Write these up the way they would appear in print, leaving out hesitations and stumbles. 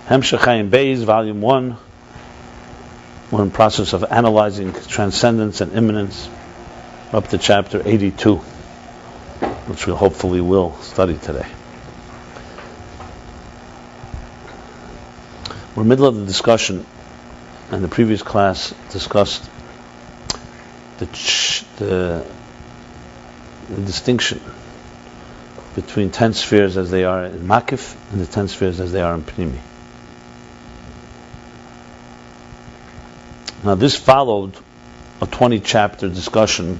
Ayin Beis, Volume 1. We're in the process of analyzing transcendence and immanence up to chapter 82, which we hopefully will study today. We're in the middle of the discussion, and the previous class discussed the distinction between 10 spheres as they are in Makif and the 10 spheres as they are in Pnimi. Now this followed a 20-chapter discussion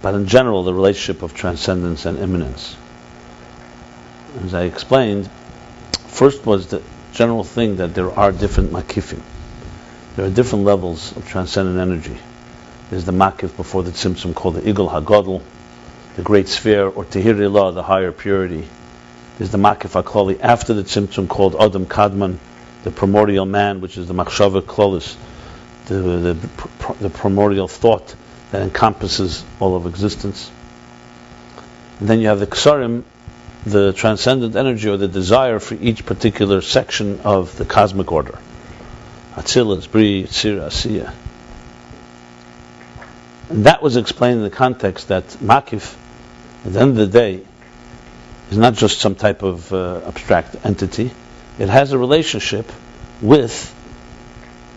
about in general the relationship of transcendence and immanence. As I explained, first was the general thing that there are different makifim. There are different levels of transcendent energy. There's the makif before the tzimtzum called the Igul HaGadol, the great sphere, or Tehiri La, the higher purity. There's the makif HaKlali after the tzimtzum called Adam Kadman, the primordial man, which is the machshava klolis, the primordial thought that encompasses all of existence. And then you have the ksarim, the transcendent energy or the desire for each particular section of the cosmic order. Atzilus, Bri, Yitzira, Asiya. And that was explained in the context that Makif, at the end of the day, is not just some type of abstract entity. It has a relationship with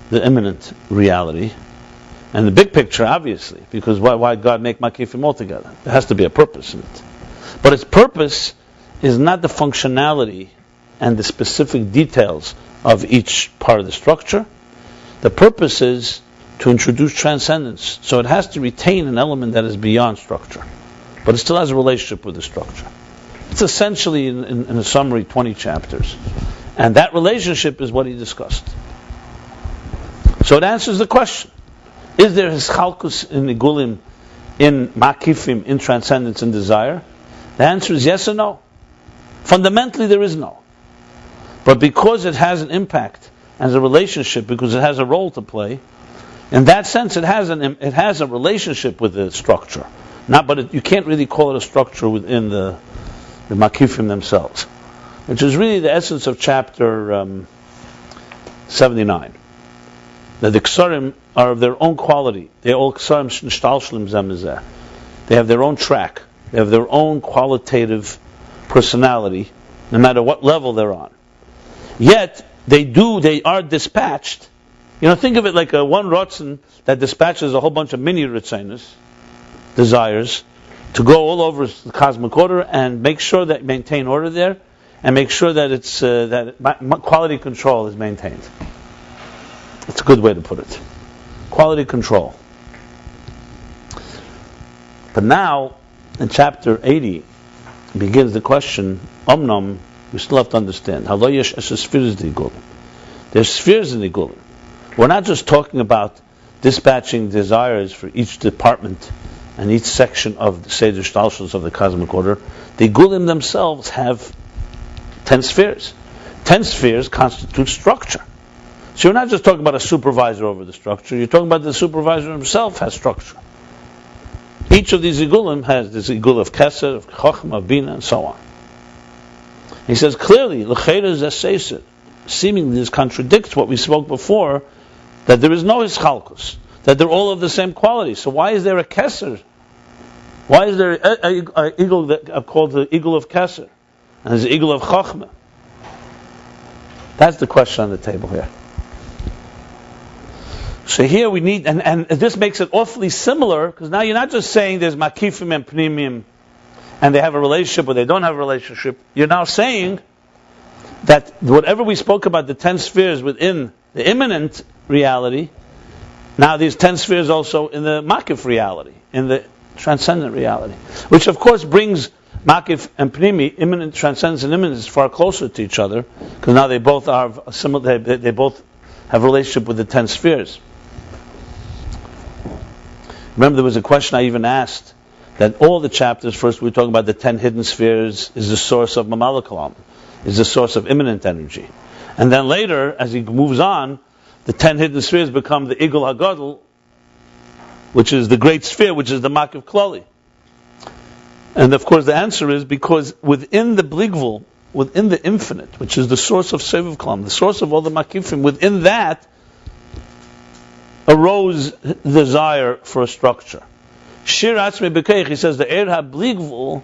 the immanent reality. And the big picture, obviously, because why God make Makifim altogether? There has to be a purpose in it. But its purpose is not the functionality and the specific details of each part of the structure. The purpose is to introduce transcendence. So it has to retain an element that is beyond structure. But it still has a relationship with the structure. It's essentially, in a summary, 20 chapters. And that relationship is what he discussed. So it answers the question. Is there hischalkus in igulim, in makifim, in transcendence and desire? The answer is yes or no. Fundamentally there is no. But because it has an impact as a relationship, because it has a role to play, in that sense it has a relationship with the structure. You can't really call it a structure within the makifim themselves. Which is really the essence of chapter 79. That the ksarim are of their own quality. They all ksarim sh'nishtalshlim zemizeh. They have their own track. They have their own qualitative personality, no matter what level they're on. Yet they are dispatched. Think of it like a one rotzen that dispatches a whole bunch of mini ritzenos, desires, to go all over the cosmic order and make sure that maintain order there, and make sure that it's that quality control is maintained. That's a good way to put it. Quality control. But now, in chapter 80, begins the question, Omnom, we still have to understand, there's spheres in the Igulim. We're not just talking about dispatching desires for each department and each section of the Seder Shtalshus of the cosmic order. The Igulim themselves have 10 spheres. 10 spheres constitute structure. So you're not just talking about a supervisor over the structure, you're talking about the supervisor himself has structure. Each of these igulim has this igul of keser, of chochmah, of bina, and so on. He says clearly, l'cheira zeh seemingly this contradicts what we spoke before, that there is no hischalkus, that they're all of the same quality. So why is there a keser? Why is there a igul called the igul of keser, and there's the igul of chochmah? That's the question on the table here. So here we need, and this makes it awfully similar, because now you're not just saying there's makifim and pnimim, and they have a relationship or they don't have a relationship. You're now saying that whatever we spoke about, the 10 spheres within the immanent reality, now these 10 spheres also in the makif reality, in the transcendent reality, which of course brings makif and pnimi, immanent, transcendence and immanence, far closer to each other, because now they both are similar. They both have a relationship with the 10 spheres. Remember, there was a question I even asked, that all the chapters, first we were talking about the 10 hidden spheres is the source of Mamalakalam, is the source of immanent energy. And then later, as he moves on, the 10 hidden spheres become the Igul HaGadol, which is the great sphere, which is the Makif Klali. And of course the answer is because within the Bligvul within the infinite, which is the source of Seviv Klam, the source of all the Makifim, within that arose desire for a structure. Shir atzmi b'keich, he says, the Er HaBligvul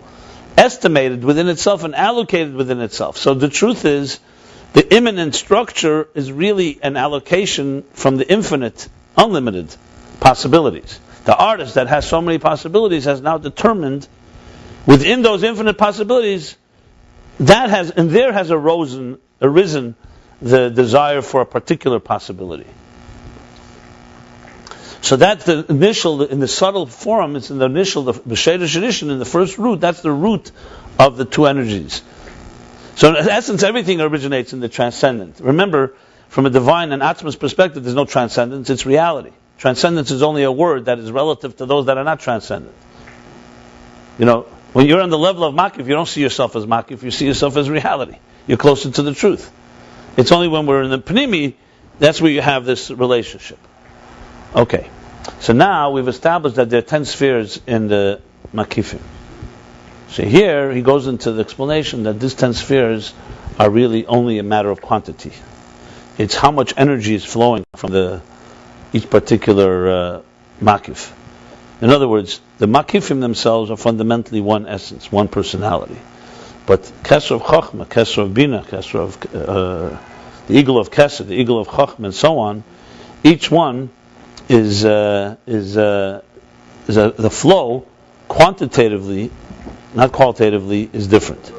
estimated within itself and allocated within itself. So the truth is, the immanent structure is really an allocation from the infinite, unlimited possibilities. The artist that has so many possibilities has now determined within those infinite possibilities there has arisen the desire for a particular possibility. So that's the initial, in the subtle form, it's in the initial, the B'Sheidah Shadishan, in the first root, that's the root of the two energies. So in essence, everything originates in the transcendent. Remember, from a divine and atzmi's perspective, there's no transcendence, it's reality. Transcendence is only a word that is relative to those that are not transcendent. You know, when you're on the level of makif, you don't see yourself as makif, you see yourself as reality. You're closer to the truth. It's only when we're in the pnimi, that's where you have this relationship. Okay, so now we've established that there are 10 spheres in the makifim. So here he goes into the explanation that these 10 spheres are really only a matter of quantity. It's how much energy is flowing from each particular makif. In other words, the makifim themselves are fundamentally one essence, one personality. But Kesser of Chochmah, Kesser of Bina, Kesser of the eagle of Kesser, the eagle of Chochmah, and so on, each one is the flow quantitatively, not qualitatively, is different.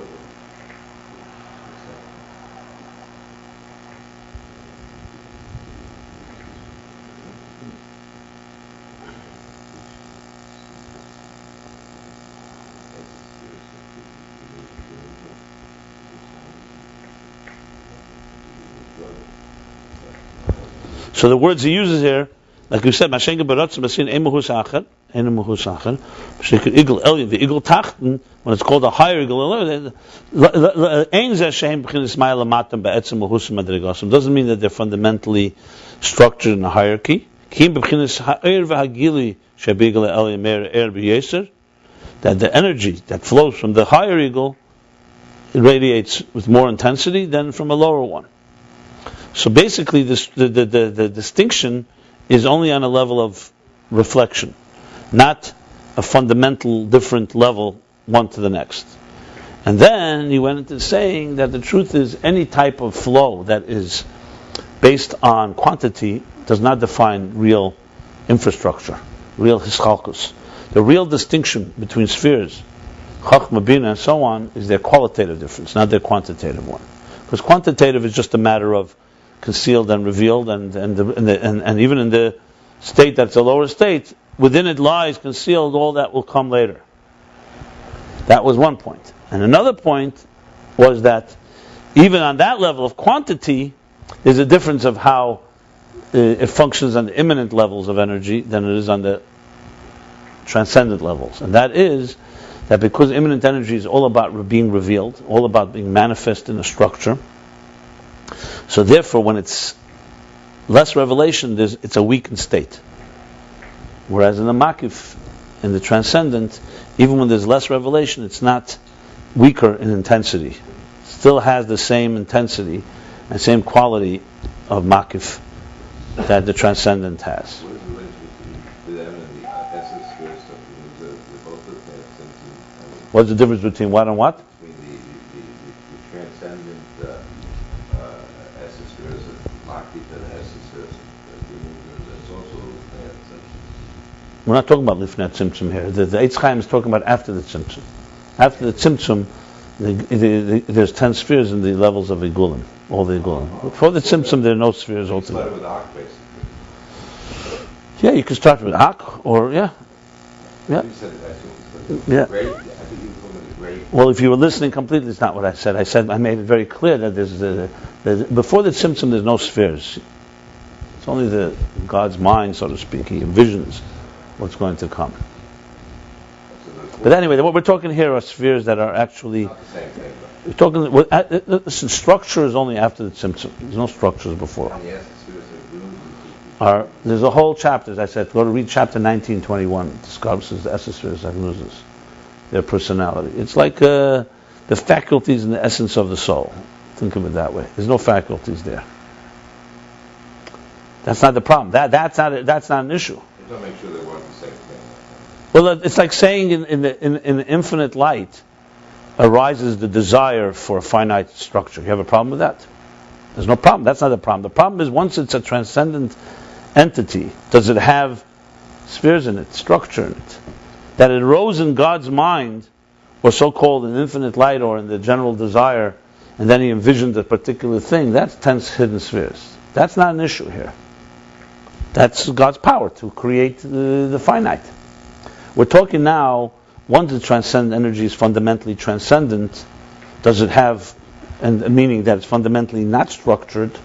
So the words he uses here, like you said, Mashenga Baratzim Basin Emuhus Acher, Emuhus Acher, Shekir Eagle Elyon, the Eagle Tachten, when it's called a higher Eagle Elyon, Ein Zeh Shehem B'chinas Maya Lamatam Ba'etzem Muhusim Madrigosim, doesn't mean that they're fundamentally structured in a hierarchy. Kim B'chinas Ha'er V'Hagili Shebigal Elyon Meir Er B'Yeser, that the energy that flows from the higher eagle, it radiates with more intensity than from a lower one. So basically, the distinction is only on a level of reflection, not a fundamental different level one to the next. And then he went into saying that the truth is any type of flow that is based on quantity does not define real infrastructure, real hischalkus. The real distinction between spheres, Chachma, Bina, and so on, is their qualitative difference, not their quantitative one. Because quantitative is just a matter of concealed and revealed, and even in the state that's a lower state, within it lies concealed all that will come later. That was one point. And another point was that even on that level of quantity, there's a difference of how it functions on the immanent levels of energy than it is on the transcendent levels. And that is that because immanent energy is all about being revealed, all about being manifest in a structure, so therefore, when it's less revelation, it's a weakened state. Whereas in the makif, in the transcendent, even when there's less revelation, it's not weaker in intensity. It still has the same intensity and same quality of makif that the transcendent has. What's the difference between what and what? We're not talking about Lifnei Tzimtzum here. The Eitz Chaim is talking about after the Tzimtzum. After the Tzimtzum, there's 10 spheres in the levels of Igulim, all the Igulim. Before the Tzimtzum, there are no spheres altogether. Yeah, you can start with Ak, or yeah. Well, if you were listening completely, it's not what I said. I made it very clear that before the Tzimtzum, there's no spheres. It's only the God's mind, so to speak. He envisions what's going to come. But anyway, what we're talking here are spheres that are actually. We're talking. Listen, structure is only after the Tzimtzum. There's no structures before. There's a whole chapter, as I said. Go to read chapter 19:21. Discourse the Esser spheres and loses their personality. It's like the the faculties and the essence of the soul. Think of it that way. There's no faculties there. That's not the problem. That's not an issue. You don't make sure they weren't the same thing. Well, it's like saying in the infinite light arises the desire for a finite structure. You have a problem with that? There's no problem. That's not the problem. The problem is once it's a transcendent entity, does it have spheres in it, structure in it? That it arose in God's mind, or so-called in infinite light, or in the general desire, and then he envisioned a particular thing, that's 10 hidden spheres. That's not an issue here. That's God's power to create the finite. We're talking now, once the transcendent energy is fundamentally transcendent, does it have, and meaning that it's fundamentally not structured?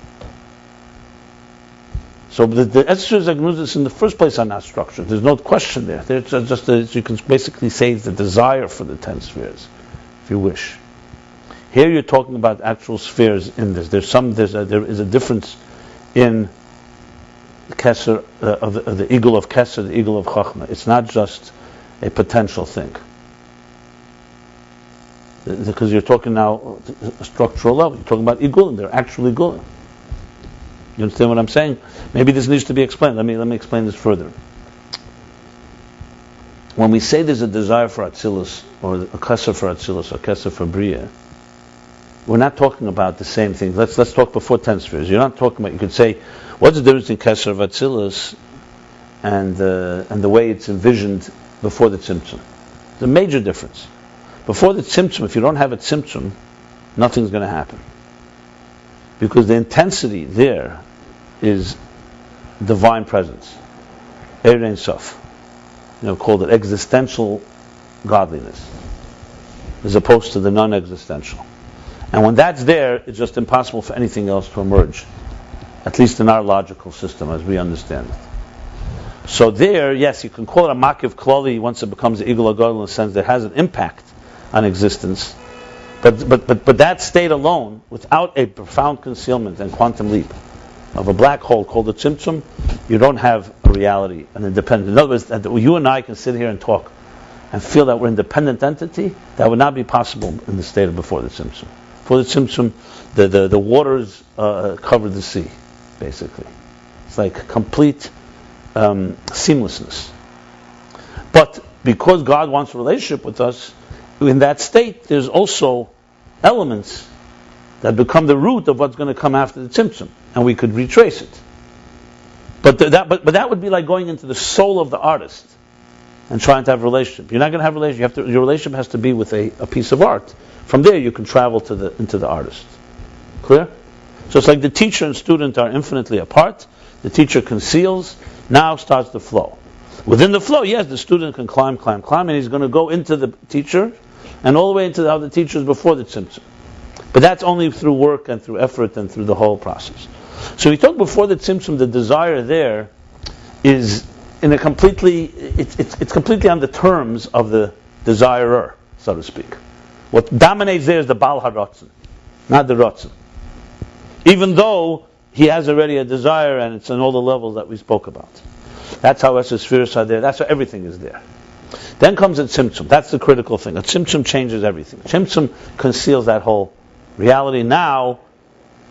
So the Esrus Agnuzis in the first place are not structured. There's no question there. There's just you can basically say it's the desire for the 10 spheres, if you wish. Here you're talking about actual spheres in this. There is a difference in the Kesser of the eagle of Kesser, the eagle of Chachma. It's not just a potential thing. Because you're talking now a structural level. You're talking about igulim. They're actually igulim. You understand what I'm saying? Maybe this needs to be explained. Let me explain this further. When we say there's a desire for Atzilus, or a Kesser for Atzilus, or Kesser for Bria, we're not talking about the same thing. Let's talk before 10 spheres. You're not talking about, you could say, what's the difference in Kesser of Atzilus and the way it's envisioned before the Tzimtzum? There's a major difference. Before the Tzimtzum, if you don't have a Tzimtzum, nothing's going to happen. Because the intensity there is divine presence. Eir Ein Sof. Called it existential godliness, as opposed to the non-existential. And when that's there, it's just impossible for anything else to emerge. At least in our logical system, as we understand it. So there, yes, you can call it a makiv klali once it becomes the eagle of God in the sense that it has an impact on existence. But that state alone, without a profound concealment and quantum leap of a black hole called the Tzimtzum, you don't have a reality, an independent. In other words, that you and I can sit here and talk and feel that we're an independent entity. That would not be possible in the state of before the Tzimtzum. Before the Tzimtzum, the waters cover the sea, basically. It's like complete seamlessness. But because God wants a relationship with us, in that state, there's also elements that become the root of what's going to come after the Tzimtzum, and we could retrace it. But that would be like going into the soul of the artist and trying to have a relationship. You're not going to have a relationship. Your relationship has to be with a piece of art. From there, you can travel into the artist. Clear? So it's like the teacher and student are infinitely apart. The teacher conceals. Now starts the flow. Within the flow, yes, the student can climb, and he's going to go into the teacher and all the way into the other teachers before the Tzimtzum. But that's only through work and through effort and through the whole process. So we talk before the Tzimtzum, the desire there is in a completely, it's completely on the terms of the desirer, so to speak. What dominates there is the Baal HaRatzon, not the Ratzon. Even though he has already a desire and it's on all the levels that we spoke about. That's how Esser spheres are there. That's how everything is there. Then comes a Tzimtzum. That's the critical thing. A Tzimtzum changes everything. Tzimtzum conceals that whole reality. Now,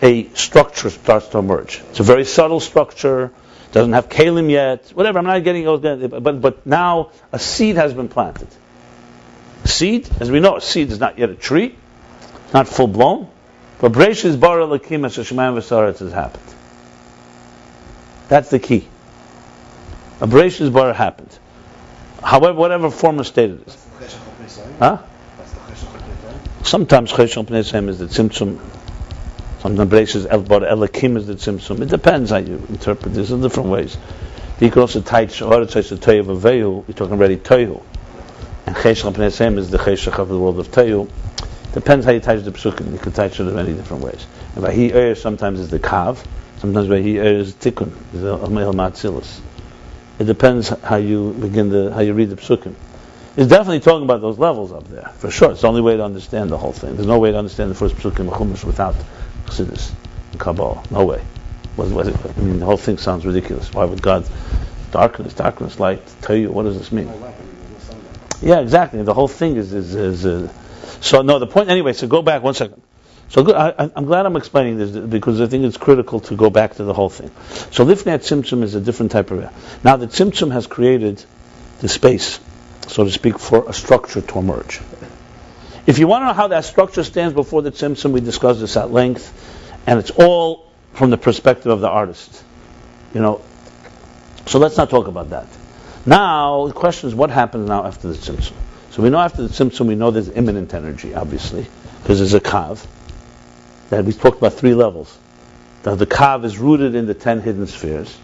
a structure starts to emerge. It's a very subtle structure. Doesn't have kalim yet. Whatever. I'm not getting those. But now a seed has been planted. Seed, as we know, a seed is not yet a tree. It's not full blown. But Bereshis bara Elokim es hashamayim v'saaretz has happened. That's the key. A Bereshis bara happened. However, whatever form or state it is. Huh? Sometimes Cheshach Pnei Seim is the Tzimtzum. Sometimes Bereshis bara Elokim is the Tzimtzum. It depends how you interpret this in different ways. You could also Teishvu, or it's a Teishvu Veyu. We're talking already Teishvu. And Cheshach Pnei Seim is the Cheshach of the world of Teishvu. Depends how you touch the psukim. You can touch it in many different ways. And Vahi sometimes is the kav. Sometimes Vahi is tikkun. Is the Amel Matzilus. It depends how you how you read the psukim. It's definitely talking about those levels up there, for sure. It's the only way to understand the whole thing. There's no way to understand the first psukim of Chumash without Chassidus and Kabbalah. No way. I mean, the whole thing sounds ridiculous. Why would God darkness, light, tell you what does this mean? Yeah, exactly. The whole thing is So no, the point anyway. So go back 1 second. So good, I'm glad I'm explaining this because I think it's critical to go back to the whole thing. So Lifnei Tzimtzum is a different type of. Now the Tzimtzum has created the space, so to speak, for a structure to emerge. If you want to know how that structure stands before the Tzimtzum, we discussed this at length, and it's all from the perspective of the artist. So let's not talk about that. Now the question is, what happens now after the Tzimtzum? So we know after the Tzimtzum, we know there's immanent energy, obviously, because there's a kav. That we talked about 3 levels. The kav is rooted in the 10 hidden spheres.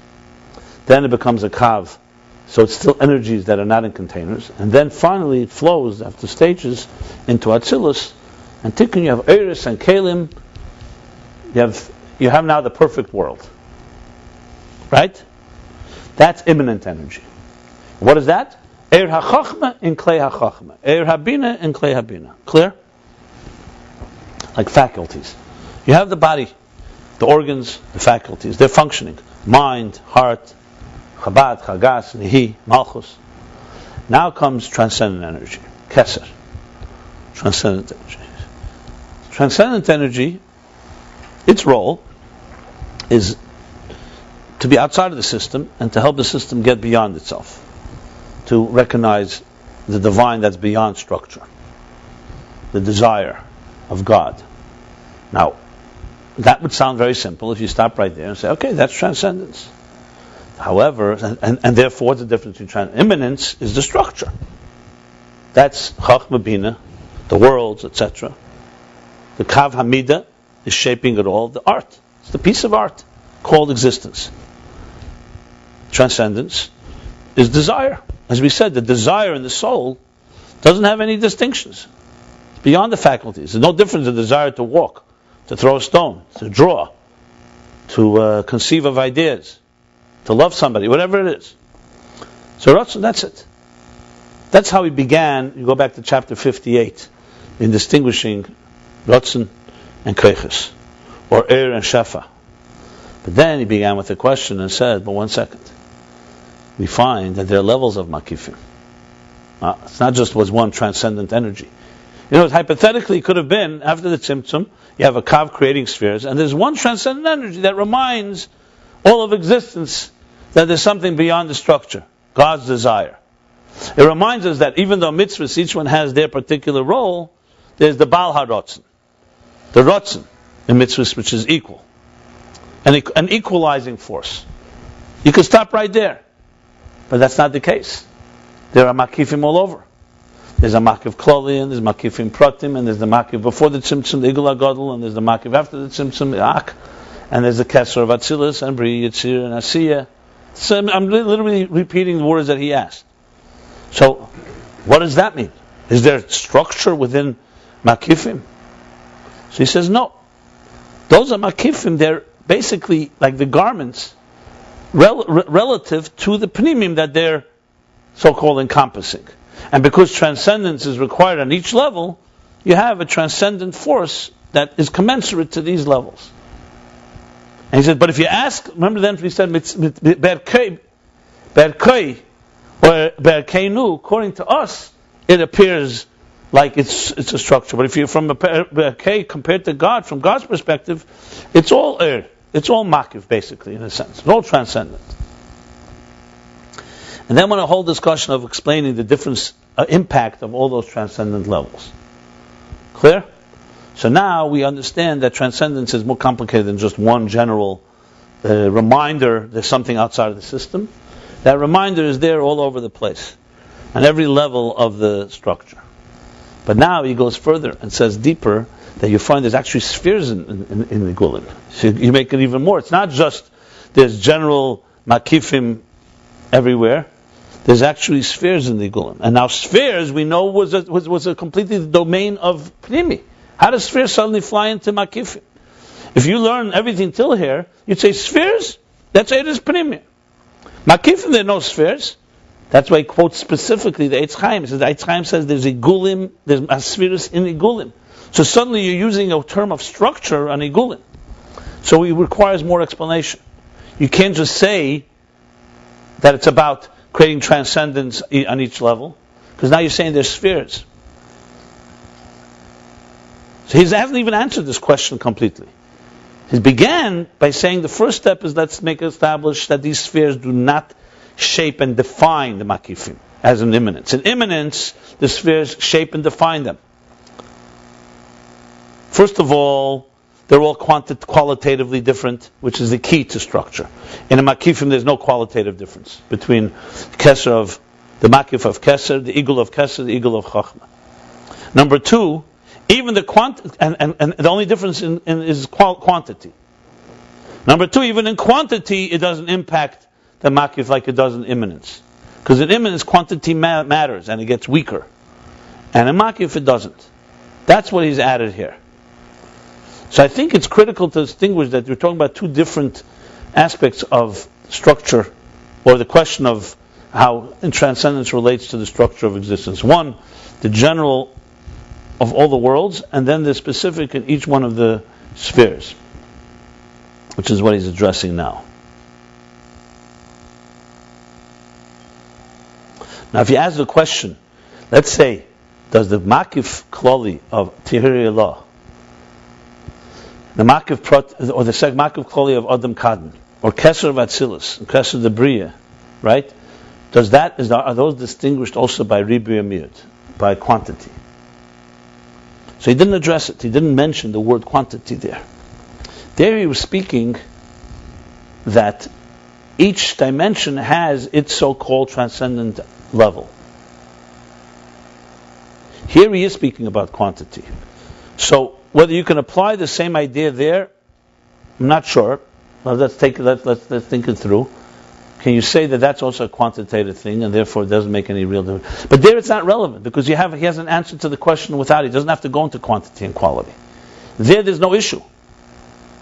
Then it becomes a kav, so it's still energies that are not in containers. And then finally it flows after stages into Atzilus. And Tikkun, you have Eris and Kalim. You have now the perfect world. Right? That's immanent energy. What is that? Eir HaChachma in Klei HaChachma. Eir HaBina in Klei HaBina. Clear? Like faculties. You have the body, the organs, the faculties. They're functioning. Mind, heart, Chabad, Chagas, Nihi, Malchus. Now comes transcendent energy. Keser. Transcendent energy. Transcendent energy, its role is to be outside of the system and to help the system get beyond itself. To recognize the divine that's beyond structure. The desire of God. Now, that would sound very simple if you stop right there and say, okay, that's transcendence. However, and therefore, what's the difference between immanence is the structure. That's Chachma Bina, the worlds, etc. The Kav Hamida is shaping it all, the art. It's the piece of art called existence. Transcendence is desire. As we said, the desire in the soul doesn't have any distinctions. It's beyond the faculties. There's no difference in the desire to walk, to throw a stone, to draw, to conceive of ideas, to love somebody, whatever it is. So Ratzon, that's it. That's how he began. You go back to chapter 58 in distinguishing Ratzon and Koiches, or Er and Shefa. But then he began with a question and said, but 1 second. We find that there are levels of makifim. It's not just was one transcendent energy. Hypothetically it could have been, after the Tzimtzum, you have a Kav creating spheres, and there's one transcendent energy that reminds all of existence that there's something beyond the structure, God's desire. It reminds us that even though mitzvahs, each one has their particular role, there's the Baal HaRotzen, the Rotzen in mitzvahs, which is equal, an equalizing force. You could stop right there, but that's not the case. There are makifim all over. There's a makif kloli, and there's makifim pratim, and there's the makif before the tzimtzum, the igul hagadol, and there's the makif after the tzimtzum, the ak, and there's the keser of atzilus, and bri, yitzir, and asiya. So I'm literally repeating the words that he asked. So, what does that mean? Is there structure within makifim? So he says, no. Those are makifim, they're basically like the garments relative to the pnimim that they're so-called encompassing. And because transcendence is required on each level, you have a transcendent force that is commensurate to these levels. And he said, but if you ask, remember then we said, Berkei or Berkeinu, according to us, it appears like it's a structure. But if you're from a Berkei compared to God, from God's perspective, it's all it's all makif, basically, in a sense. It's all transcendent. And then when a whole discussion of explaining the difference, impact of all those transcendent levels. Clear? So now we understand that transcendence is more complicated than just one general reminder there's something outside of the system. That reminder is there all over the place, on every level of the structure. But now he goes further and says deeper that you find there's actually spheres in the Gulim. So you make it even more. It's not just there's general makifim everywhere. There's actually spheres in the Gulim. And now spheres, we know, was a completely the domain of Pnimi. How does spheres suddenly fly into Makifim? If you learn everything till here, you'd say spheres, that's Eres Pnimi. Makifim, there are no spheres. That's why he quotes specifically the Eitz Chaim. He says, the Eitz Chaim says there's Igulim, there's a spheres in Igulim. So suddenly you're using a term of structure on Igulim. So it requires more explanation. You can't just say that it's about creating transcendence on each level, because now you're saying there's spheres. So he hasn't even answered this question completely. He began by saying the first step is let's make establish that these spheres do not shape and define the makifim as an immanence. In immanence, the spheres shape and define them. First of all, they're all qualitatively different, which is the key to structure. In a makifim, there's no qualitative difference between Keser of the makif of Keser, the eagle of Keser, the eagle of Chachma. Number two, even the and the only difference is quantity. Number two, even in quantity, it doesn't impact the makif like it does in immanence. Because in immanence, quantity matters and it gets weaker. And in makif, it doesn't. That's what he's added here. So I think it's critical to distinguish that we're talking about two different aspects of structure, or the question of how transcendence relates to the structure of existence. One, the general of all the worlds, and then the specific in each one of the spheres, which is what he's addressing now. Now, if you ask the question, let's say, does the makif klali of Tihiri law, the makif or the seg makif klali of Adam Kadmon, or Keser of Atzilus, and Keser of the Bria, right? Are those distinguished also by Ribuya Miyut, by quantity? So he didn't address it. He didn't mention the word quantity there. There he was speaking that each dimension has its so-called transcendent level. Here he is speaking about quantity. So whether you can apply the same idea there, I'm not sure. Well, let's think it through. Can you say that that's also a quantitative thing, and therefore it doesn't make any real difference? But there it's not relevant, because he has an answer to the question without it. He doesn't have to go into quantity and quality. There's no issue.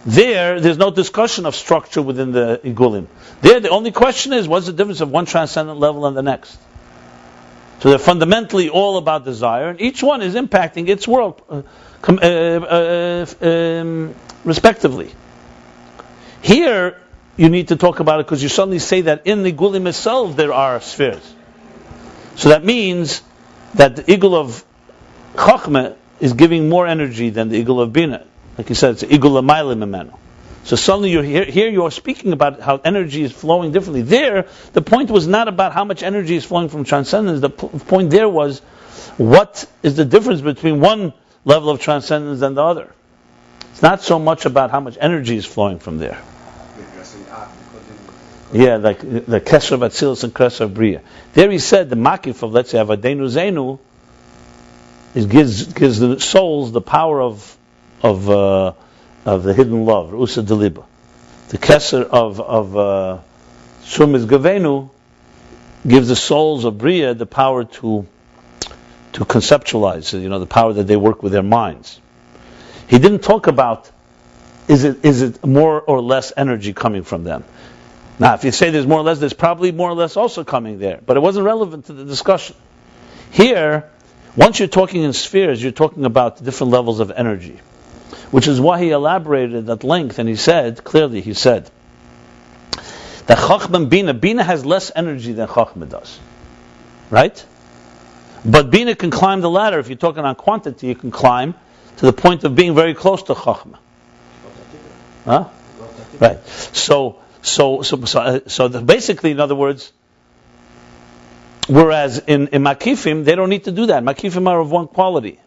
There's no discussion of structure within the Igulim. The only question is, what's the difference of one transcendent level and the next? So they're fundamentally all about desire, and each one is impacting its world respectively. Here, you need to talk about it because you suddenly say that in the Igulim itself there are spheres. So that means that the eagle of Chachma is giving more energy than the eagle of Bina. Like you said, it's the eagle of Mailim Imenu. So suddenly here you are speaking about how energy is flowing differently. There, the point was not about how much energy is flowing from transcendence. The point there was, what is the difference between one level of transcendence and the other? It's not so much about how much energy is flowing from there. Yeah, like the Keser of Atzilus and Keser of Bria. There he said the makif of, let's say, Avadenu Zenu gives the souls the power of the hidden love, Usa Deliba. The Keser of Sumiz Gavenu gives the souls of Bria the power to conceptualize, the power that they work with their minds. He didn't talk about is it more or less energy coming from them. Now, if you say there's more or less, there's probably more or less also coming there, but it wasn't relevant to the discussion. Here, once you're talking in spheres, you're talking about different levels of energy, which is why he elaborated at length, and he said that Chachma Bina has less energy than Chachma does, right? But Bina can climb the ladder. If you're talking on quantity, you can climb to the point of being very close to Chachma. Huh? Right. So basically, in other words, whereas in Makifim, they don't need to do that. Makifim are of one quality.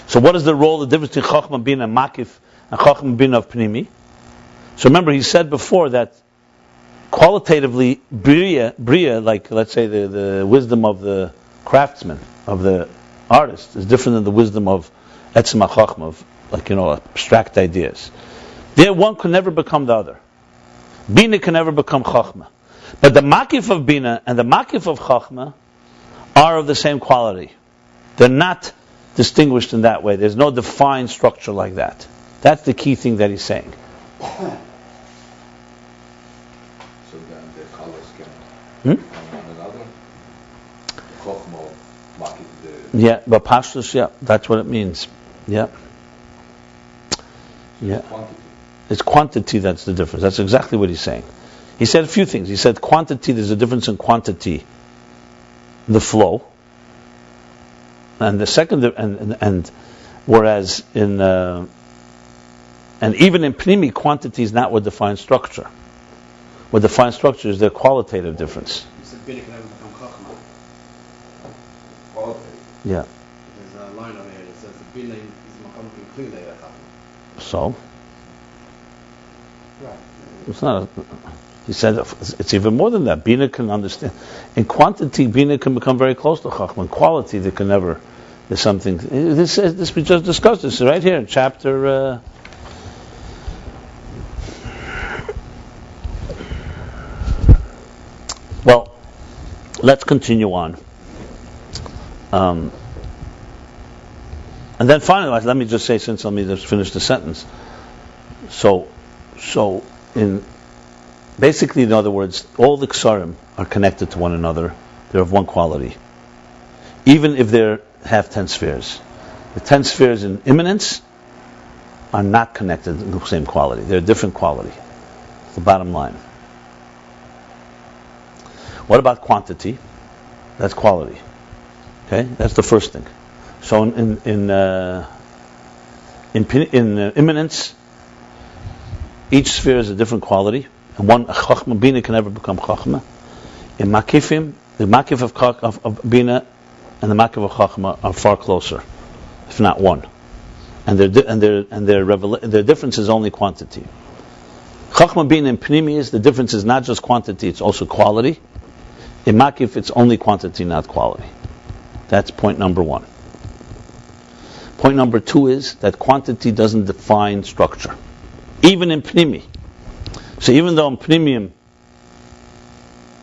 So what is the role, the difference between Chachma Bina and Makif and Chachma Bina of Pnimi? So remember, he said before that qualitatively, Bria, like let's say the wisdom of the craftsman, of the artist, is different than the wisdom of atzmi chachma, of abstract ideas. There, one can never become the other. Bina can never become chachma, but the makif of Bina and the makif of chachma are of the same quality. They're not distinguished in that way. There's no defined structure like that. That's the key thing that he's saying. So then the colors can one another. Chachma, makif, Yeah, but pashtus, yeah, that's what it means. Yeah. Yeah. quantity. It's quantity that's the difference. That's exactly what he's saying. He said a few things. He said quantity, there's a difference in quantity, the flow, and the second, and whereas in and even in Pnimi, quantity is not what defines structure. What defines structure is their qualitative difference. You said Bina can never become Chachma. Qualitative. Yeah. There's a line on here that says the Bina is Makam Klile Chachma. So Right. it's not. He said it's even more than that. Bina can understand. In quantity, Bina can become very close to Chachma. In quality, they can never. There's something. This we just discussed. This right here in chapter. Well, let's continue on. And then finally, let me just say, let me just finish the sentence. So basically, in other words, all the ksarim are connected to one another. They're of one quality. Even if they have 10 spheres. The 10 spheres in immanence are not connected in the same quality. They're a different quality. It's the bottom line. What about quantity? That's quality. Okay, that's the first thing. So in immanence, each sphere is a different quality, and one chachma bina can never become chachma. In makifim, the makif of bina and the makif of chachma are far closer, if not one. And their difference is only quantity. Chachma bina and pnimi the difference is not just quantity; it's also quality. In makif, it's only quantity, not quality. That's point number one. Point number two is that quantity doesn't define structure, even in pnimi. So even though in pnimium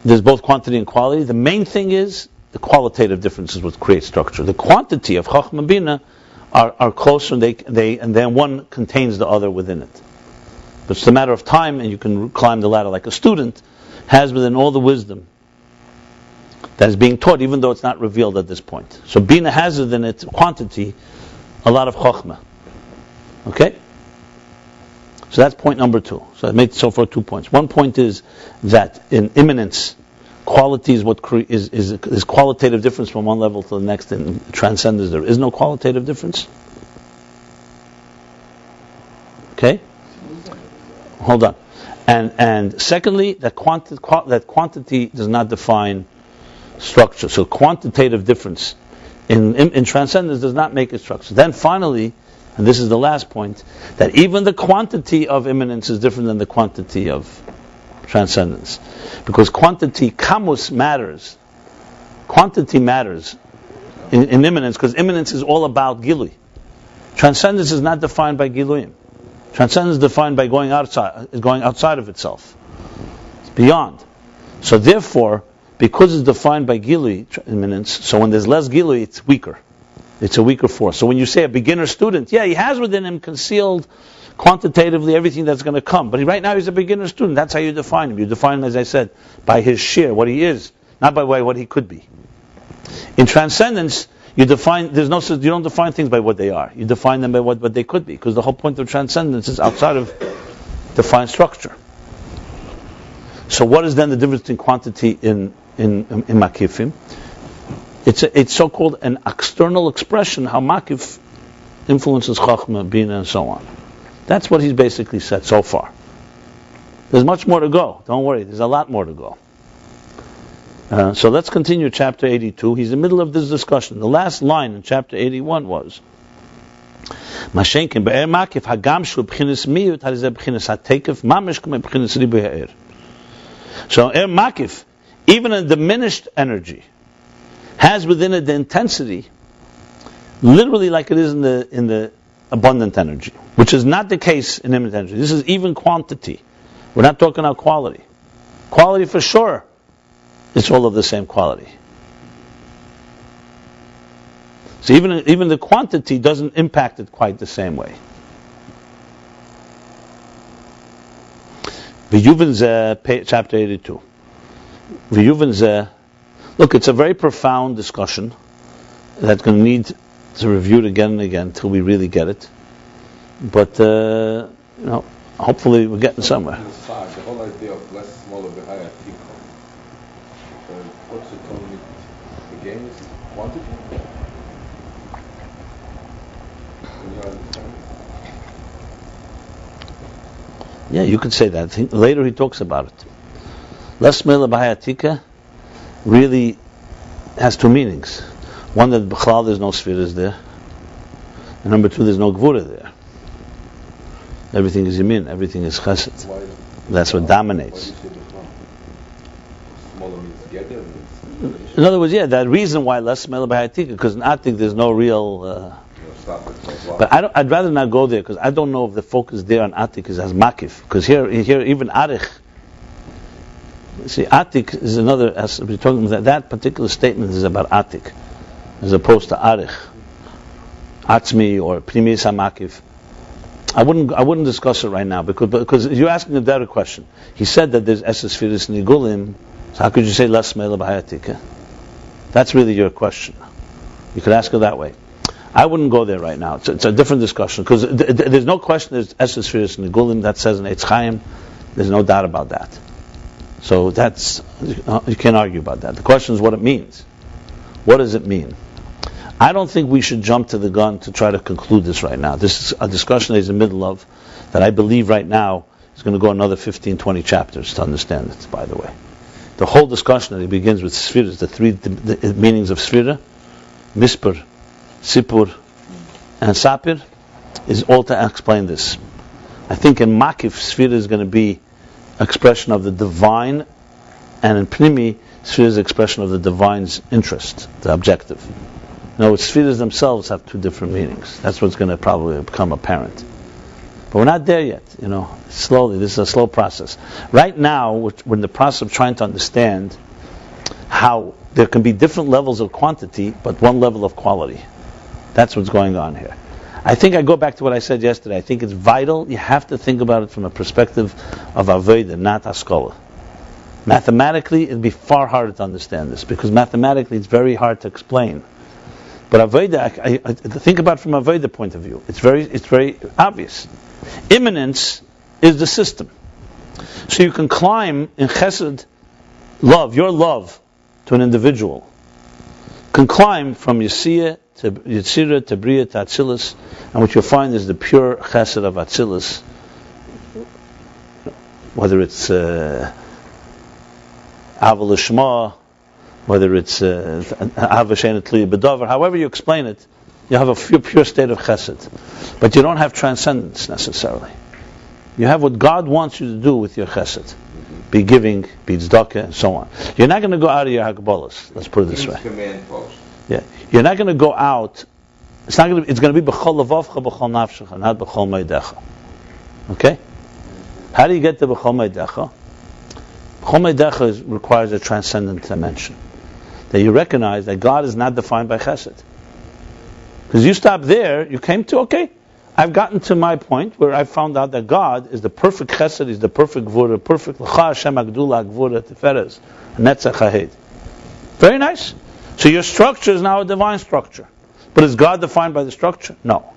there's both quantity and quality, the main thing is the qualitative differences what create structure. The quantity of Chachma Bina are closer, and then one contains the other within it. But it's a matter of time, and you can climb the ladder like a student has within all the wisdom that is being taught, even though it's not revealed at this point. So Bina has within its quantity a lot of Chachma. Okay? So that's point number two. So I made so far 2 points. One point is that in immanence, quality is what is qualitative difference from one level to the next. In transcendence, there is no qualitative difference. Okay? Hold on. And secondly, that quantity does not define structure. So quantitative difference in transcendence does not make it structure. Then finally, and this is the last point, that even the quantity of immanence is different than the quantity of transcendence. Because quantity, kamus, matters. Quantity matters in immanence, because immanence is all about gilui. Transcendence is not defined by giluyim. Transcendence is defined by going outside of itself. It's beyond. So therefore, because it's defined by gilui, immanence, so when there's less gilui, it's weaker. It's a weaker force. So when you say a beginner student, yeah, he has within him concealed quantitatively everything that's going to come. But right now he's a beginner student. That's how you define him. You define him, as I said, by his share, what he is, not by what he could be. In transcendence, you don't define things by what they are. You define them by what they could be, because the whole point of transcendence is outside of defined structure. So what is then the difference between quantity in makifim? It's so-called an external expression, how makif influences chachma, bina, and so on. That's what he's basically said so far. There's much more to go. Don't worry, there's a lot more to go. So let's continue chapter 82. He's in the middle of this discussion. The last line in chapter 81 was Mashenkin be'er makif hagam shu b'chinas miyut harizeh b'chinas hatekef mamish k'mei b'chinas ribu ha'er. So makif, even a diminished energy, has within it the intensity, literally like it is in the abundant energy, which is not the case in immanent energy. This is even quantity. We're not talking about quality. Quality for sure, it's all of the same quality. So even the quantity doesn't impact it quite the same way. Chapter 82. Look, it's a very profound discussion that's going to need to review it again and again until we really get it. But hopefully we're getting somewhere. The whole idea of less, smaller, higher, what's it telling me? Again, is quantity? Can you understand? Yeah, you could say that. Later he talks about it. Less mela b'hayatika really has two meanings. One, that b'chlal there's no spheres there. And number two, there's no gvura there. Everything is yamin, everything is chesed. That's what dominates. Smaller means together? In other words, yeah, that reason why less mela b'hayatika, because in atik there's no real... But I'd rather not go there, because I don't know if the focus there on atik is as makif. Because here even arich, see, atik is another, as we're talking about, that particular statement is about atik, as opposed to arich, atzmi or primis hamakif. I wouldn't discuss it right now, because you're asking a direct question. He said that there's esses firis nigulim, so how could you say less mela b'hayatika? That's really your question. You could ask it that way. I wouldn't go there right now. It's a different discussion, because there's no question there's esses firis nigulim, that says in Eitz Chaim. There's no doubt about that. So that's, you can't argue about that. The question is what it means. What does it mean? I don't think we should jump to the gun to try to conclude this right now. This is a discussion that he's in the middle of, that I believe right now is going to go another 15, 20 chapters to understand it, by the way. The whole discussion that he begins with spheres, the three meanings of sphera, mispur, sipur, and sapir, is all to explain this. I think in makif, sphera is going to be expression of the divine, and in primi, sphere is expression of the divine's interest, the objective. No, spheres themselves have two different meanings. That's what's going to probably become apparent. But we're not there yet, slowly. This is a slow process. Right now, we're in the process of trying to understand how there can be different levels of quantity, but one level of quality. That's what's going on here. I think I go back to what I said yesterday. I think it's vital. You have to think about it from a perspective of avodah, not askola. Mathematically, it'd be far harder to understand this, because mathematically it's very hard to explain. But avodah, I think about it from a avodah point of view. It's very obvious. Immanence is the system. So you can climb in chesed, love, your love to an individual, can climb from Yesiyah to Yetzirah to Bria to Atzilus, and what you'll find is the pure chesed of Atzilus, whether it's Ava L'Shma, whether it's Ava She'ein Tluya B'Davar, however you explain it, you have a pure state of chesed. But you don't have transcendence necessarily. You have what God wants you to do with your chesed. Be giving, be tzedakah, and so on. You're not going to go out of your hagbolas. Let's put it this way. Yeah, you're not going to go out. It's going to be b'chol levavcha, b'chol nafshecha, not b'chol meidecha. Okay? How do you get to b'chol meidecha? B'chol meidecha requires a transcendent dimension. That you recognize that God is not defined by chesed. Because you stop there, you came to, okay, I've gotten to my point where I found out that God is the perfect chesed, He's the perfect gvura, perfect l'cha Hashem agdula gvura tiferes, netzach hahed. Very nice. So your structure is now a divine structure. But is God defined by the structure? No.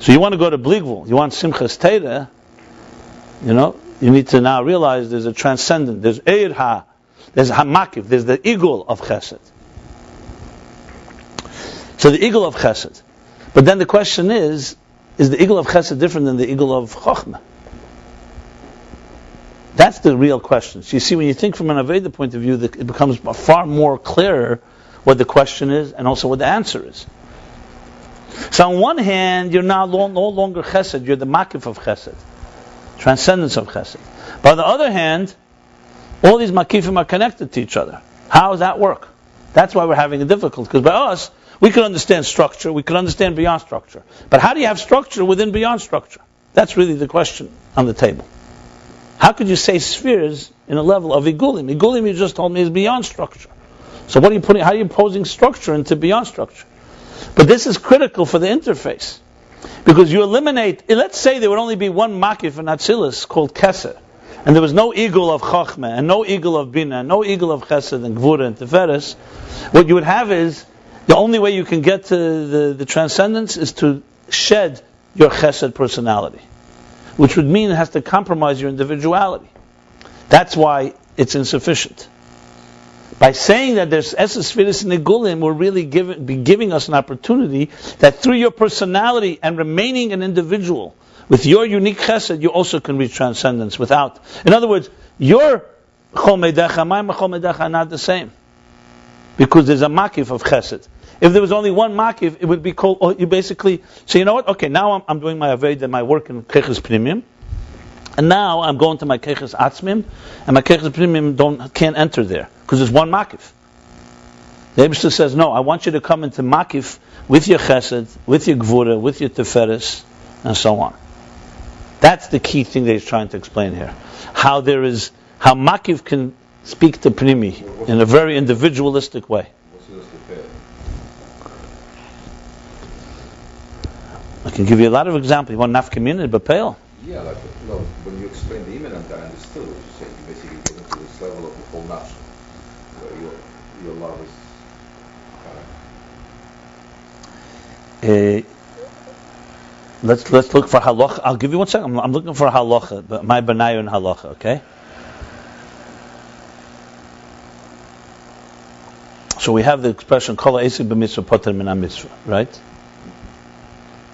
So you want to go to Bligvul, you want Simchas Torah, you need to now realize there's a transcendent, there's Eir Ha, there's Hamakif, there's the eagle of Chesed. So the eagle of Chesed. But then the question is the eagle of Chesed different than the eagle of Chochmah? That's the real question. So you see, when you think from an Aveda point of view, it becomes far more clearer what the question is and also what the answer is. So on one hand, you're now no longer Chesed, you're the Makif of Chesed, transcendence of Chesed. But on the other hand, all these Makifim are connected to each other. How does that work? That's why we're having a difficulty, because by us, we can understand structure, we can understand beyond structure. But how do you have structure within beyond structure? That's really the question on the table. How could you say spheres in a level of igulim? Igulim, you just told me, is beyond structure. So what are you putting? How are you posing structure into beyond structure? But this is critical for the interface. Because you eliminate, let's say there would only be one makif in Atzilus called Keser, and there was no eagle of Chochmah, and no eagle of Bina, and no eagle of Chesed and Gvura and Tiferes. What you would have is, the only way you can get to the transcendence is to shed your Chesed personality. which would mean it has to compromise your individuality. That's why it's insufficient. By saying that there's Esses, Sfiris, and Nigulim, we're really giving us an opportunity that through your personality and remaining an individual, with your unique chesed, you also can reach transcendence without. In other words, your chol meidecha, my chol meidecha are not the same. Because there's a makif of chesed. If there was only one makif, it would be called, you basically say, you know what, okay, now I'm doing my aved, my work in keches primim, and now I'm going to my keches atzmim, and my keches primim can't enter there, because there's one makif. The Eibishter says, no, I want you to come into makif with your chesed, with your gvura, with your teferes, and so on. That's the key thing that he's trying to explain here. How makif can speak to pnimi in a very individualistic way. I can give you a lot of examples. You want nafkamina, bapel? Yeah, like when you explain the immanent, I understood what you said. You basically get into this level of the whole nafsh, where your love is. Let's look for halacha. I'll give you 1 second. I'm looking for halacha, but my benayu and halacha. Okay. So we have the expression kol ha'esik b'mitzvah poter min ha'mitzvah, right?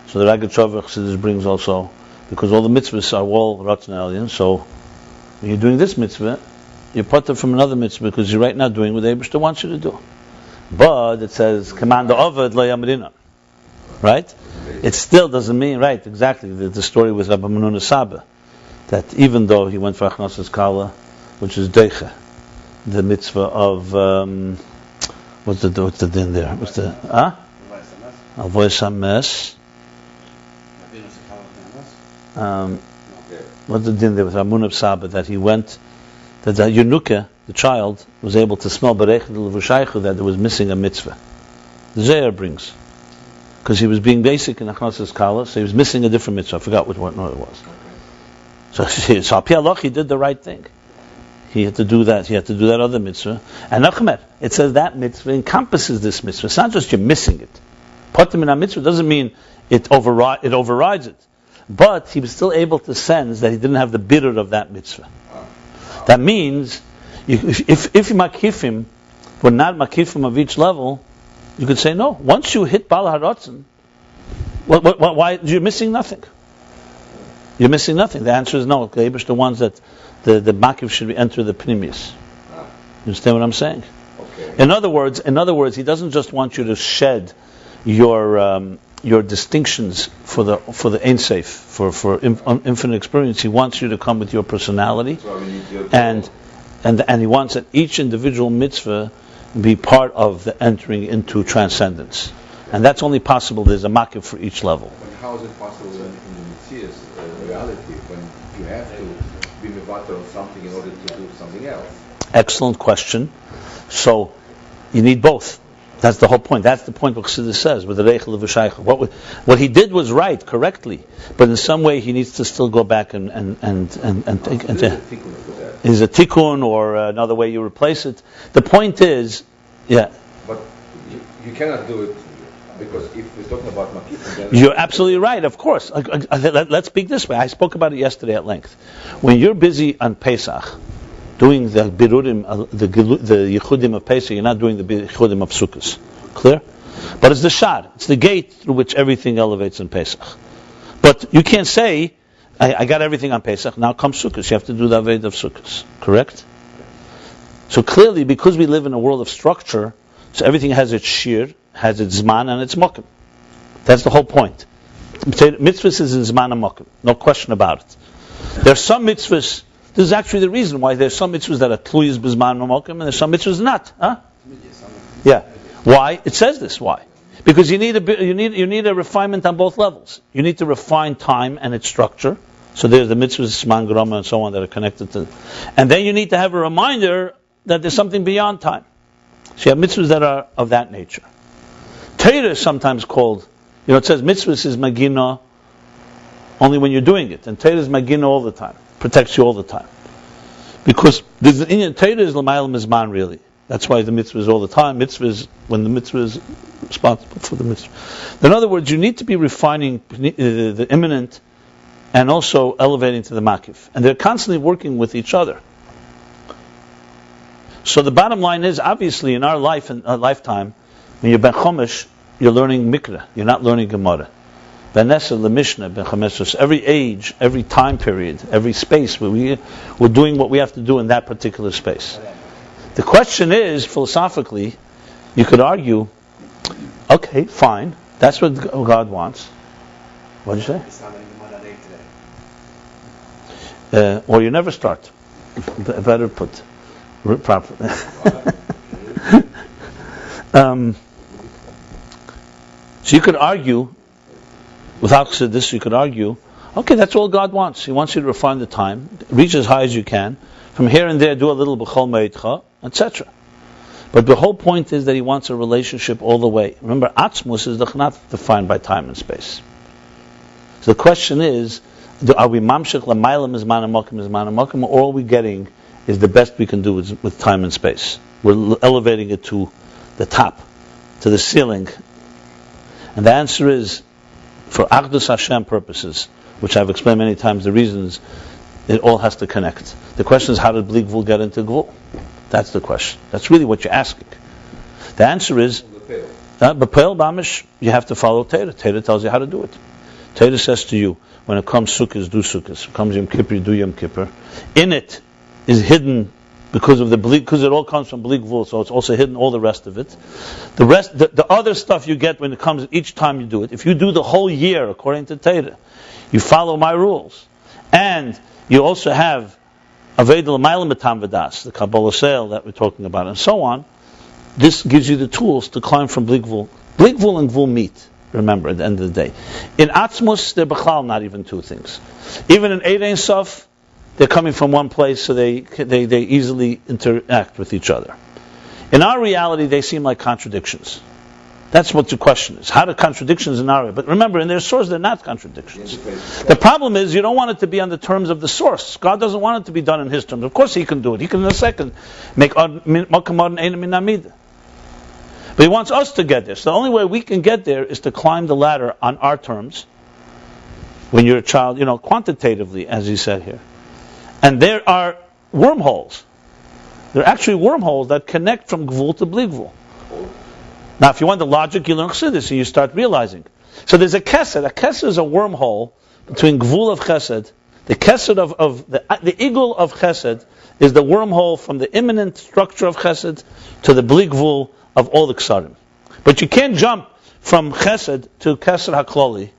So the Ragged Chachsidus brings also, because all the mitzvahs are all ratzon elyon, so when you're doing this mitzvah, you're poter from another mitzvah because you're right now doing what the Eibishter wants you to do. But it says command the oved lo yamrina, right? It still doesn't mean right exactly the story with Rabbi Menuna Saba, that even though he went for achnasas kala, which is deicha, the mitzvah of what's the din there? What's the avois hames? What's the din there with Ramun of Saba, that he went, that the Yenuka, the child, was able to smell Berech L'Vushaychu, that there was missing a mitzvah. The Zohar brings, because he was being basic in Achnasas Kala, so he was missing a different mitzvah. I forgot what it was. So Al Pi Halach, he did the right thing. He had to do that. He had to do that other mitzvah. And Nachmer, it says that mitzvah encompasses this mitzvah. It's not just you're missing it. Potem in a mitzvah doesn't mean it overrides it. But he was still able to sense that he didn't have the bitter of that mitzvah. That means, if you makifim, we're not makifim of each level, you could say no. Once you hit Bal HaRatzon, why? You're missing nothing. You're missing nothing. The answer is no. The Eibishter wants that the makif should enter the pnimius. You understand what I'm saying? Okay. In other words, he doesn't just want you to shed your distinctions for the Ein Sof, for infinite experience. He wants you to come with your personality, and he wants that each individual mitzvah be part of the entering into transcendence, and that's only possible. There's a makif for each level. But how is it possible in the Mitzias reality when you have to be mevater on something in order to do something else? Excellent question. So you need both. That's the whole point. That's the point what Chassidus says with the Reichel V'Shaycha. What he did was right, correctly, but in some way he needs to still go back and take. Is a tikkun or another way you replace it. The point is, yeah. But you cannot do it because if we're talking about makif, then you're absolutely right. Of course. Let's speak this way. I spoke about it yesterday at length. When you're busy on Pesach, doing the birudim, the yichudim of Pesach, you're not doing the yichudim of Sukkos. Clear? But it's the shad. It's the gate through which everything elevates in Pesach. But you can't say, I got everything on Pesach, now comes Sukkos. You have to do the Aved of Sukkos. Correct? So clearly, because we live in a world of structure, so everything has its shir, has its zman, and its mokim. That's the whole point. Mitzvahs is in zman and mokim. No question about it. There are some mitzvahs. This is actually the reason why there's some mitzvahs that are tluyas b'zman u'mokim, and there's some mitzvahs not. Huh? Yeah. Why? It says this. Why? Because you need a refinement on both levels. You need to refine time and its structure. So there's the mitzvahs, Sman Grama, and so on that are connected to. And then you need to have a reminder that there's something beyond time. So you have mitzvahs that are of that nature. Torah is sometimes called, it says mitzvahs is magina only when you're doing it, and Torah is magina all the time. Protects you all the time, because Torah is l'mayel mizman really. That's why the mitzvah is all the time. Mitzvah is when the mitzvah is responsible for the mitzvah. In other words, you need to be refining the immanent and also elevating to the makif. And they're constantly working with each other. So the bottom line is, obviously, in our life and lifetime, when you're ben chomesh, you're learning mikra. You're not learning gemara. Ben Nesser, the Mishnah, ben chomesh. Every age, every time period, every space, we're doing what we have to do in that particular space. The question is, philosophically, you could argue, okay, fine, that's what God wants. What did you say? Or you never start. Better put properly. So you could argue, without this, you could argue, okay, that's all God wants. He wants you to refine the time, reach as high as you can. From here and there, do a little b'chol meitcha, etc. But the whole point is that He wants a relationship all the way. Remember, atzmus is not defined by time and space. So the question is, are we mamshech l'mayla mizman ha'mokim, or all we're getting is the best we can do with time and space? We're elevating it to the top, to the ceiling. And the answer is, for Achdus Hashem purposes, which I've explained many times, the reasons it all has to connect. The question is, how did Bli Gvul get into Gvul? That's the question. That's really what you're asking. The answer is, B'Peil Bamish, you have to follow Torah. Torah tells you how to do it. Torah says to you, when it comes Sukkot, do Sukkot. When it comes Yom Kippur, do Yom Kippur. In it is hidden, because it all comes from Bli Gvul, so it's also hidden all the rest of it. The other stuff you get when it comes each time you do it. If you do the whole year according to Torah, you follow my rules, and you also have Aved l'mayla metam v'das, the Kabbalah sale that we're talking about, and so on. This gives you the tools to climb from Bli Gvul. Bli Gvul and Gvul meet. Remember, at the end of the day, in Atzmus, they're b'chlal not even two things. Even in Eid Ein Sof, they're coming from one place, so they easily interact with each other. In our reality, they seem like contradictions. That's what the question is. How do contradictions in our... But remember, in their source, they're not contradictions. The problem is, you don't want it to be on the terms of the source. God doesn't want it to be done in His terms. Of course He can do it. He can in a second make makam ein min amida. But He wants us to get there. So the only way we can get there is to climb the ladder on our terms. When you're a child, quantitatively, as He said here. And there are wormholes. There are actually wormholes that connect from Gvul to Bli Gvul. Now, if you want the logic, you learn Chassidus, and you start realizing. So there's a kesed. A kesed is a wormhole between Gvul of Chesed. The kesed of the igul of Chesed is the wormhole from the immanent structure of Chesed to the Bli Gvul of all the Ksarim. But you can't jump from Chesed to Kesed HaKloli,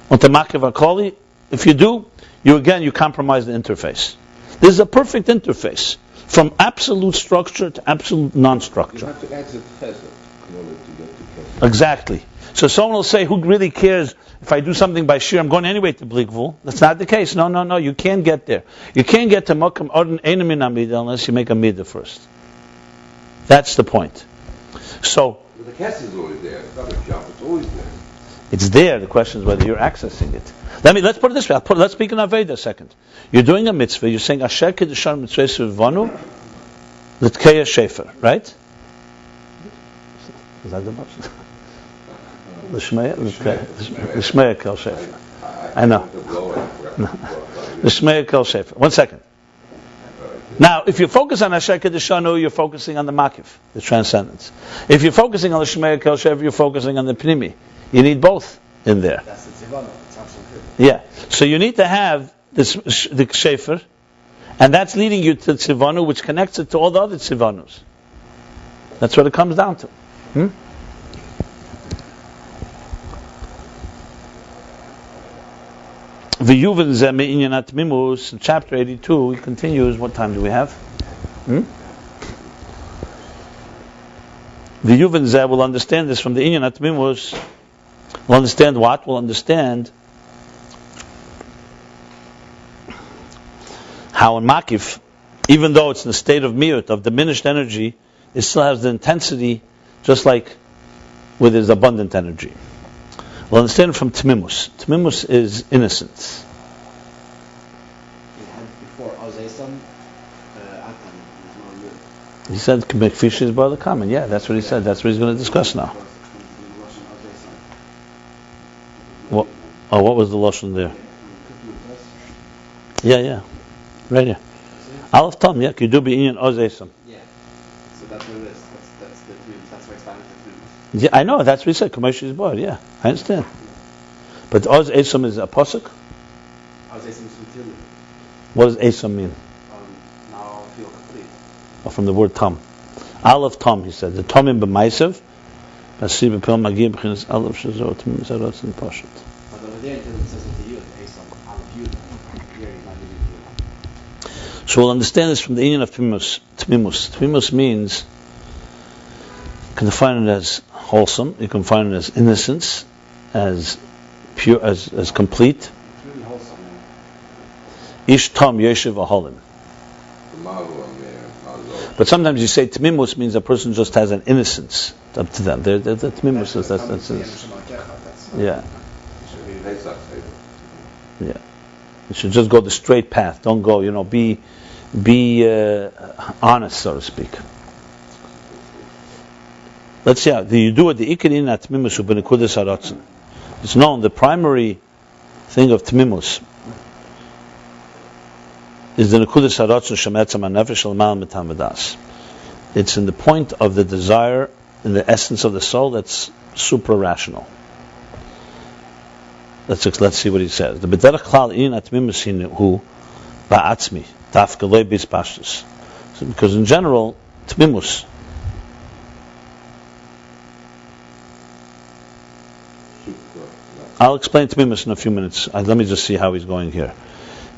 or to Makiv HaKloli. If you do, you compromise the interface. This is a perfect interface from absolute structure to absolute non-structure. You have to exit Chesed in order to get to Chesed. Exactly. So someone will say, who really cares if I do something by sheer, I'm going anyway to Bli Gvul? That's not the case. No, you can't get there. You can't get to Makam Orden Ein min Amida unless you make a Midah first. That's the point. So, but the Chesed is always there. It's not a jump, it's always there. It's there. The question is whether you're accessing it. Let's put it this way. Let's speak in Aveda a second. You're doing a mitzvah. You're saying Asher Kedushan Mitzvah Vanu L'Tkeya Shefer, right? Is that the motion? L'Shmeya Kel Shefer. I know. L'Shmeya Kel Shefer. 1 second. Now, if you focus on Asher Kedeshanu, you're focusing on the Makif, the transcendence. If you're focusing on the Shmeya Kel Shefer, you're focusing on the Pnimi. You need both in there. That's the Tzivana. It's absolutely true. Yeah. So you need to have the Shefer, and that's leading you to Tzivanu, which connects it to all the other Tzivanus. That's what it comes down to. V'yuven ze me'inyan Temimus, in chapter 82, he continues. What time do we have? V'yuven ze will understand this from the inyan Temimus. We'll understand what? We'll understand how in Makif, even though it's in a state of miut, of diminished energy, it still has the intensity just like with its abundant energy. We'll understand it from Temimus. Temimus is innocence. He said, "K'mekfish is by the common." Yeah, that's what he said. That's what he's going to discuss now. What was the lashon there? Yeah. Right here. Aleph Tom, yeah, you do be in Oz Esam. Yeah. So that's what it is. That's the Temimus. That's why it's found in the Temimus. Yeah, I know, that's what he said, Kamosh is bored, yeah, I understand. But Oz Esam is a posuk? Oz Esam is from Temimus. What does Esam mean? Now I'll feel complete. Oh, from the word Tom. Aleph Tom, he said. The Tomim b'maisav, Basi b'pil magir b'chinas Aleph shazor, Temimus arotz and Poshet. But over there, it says with the Yud, Esam, Aleph Yud. Here he's not using Yud. So we'll understand this from the union of Temimus. Temimus means, you can define it as wholesome, you can define it as innocence, as pure, as complete. It's really wholesome. Ish Tom Yeshiv Aholim. But sometimes you say Temimus means a person just has an innocence. It's up to them. The Temimus is that's innocence. Yeah. Yeah. You should just go the straight path. Don't go, be honest, so to speak. Let's see how the Yidua the Ikerin at Temimus u'benekudas haratzon. It's known the primary thing of Temimus is the nekudas haratzon shemetzam hanefesh l'mal mitam v'das. It's in the point of the desire, in the essence of the soul that's supra-rational. Let's see what he says. The b'derech klal in atmimus hu ba'atzmi dafka lo b'ispashtus. Because in general, Temimus I'll explain Temimus in a few minutes. Let me just see how he's going here.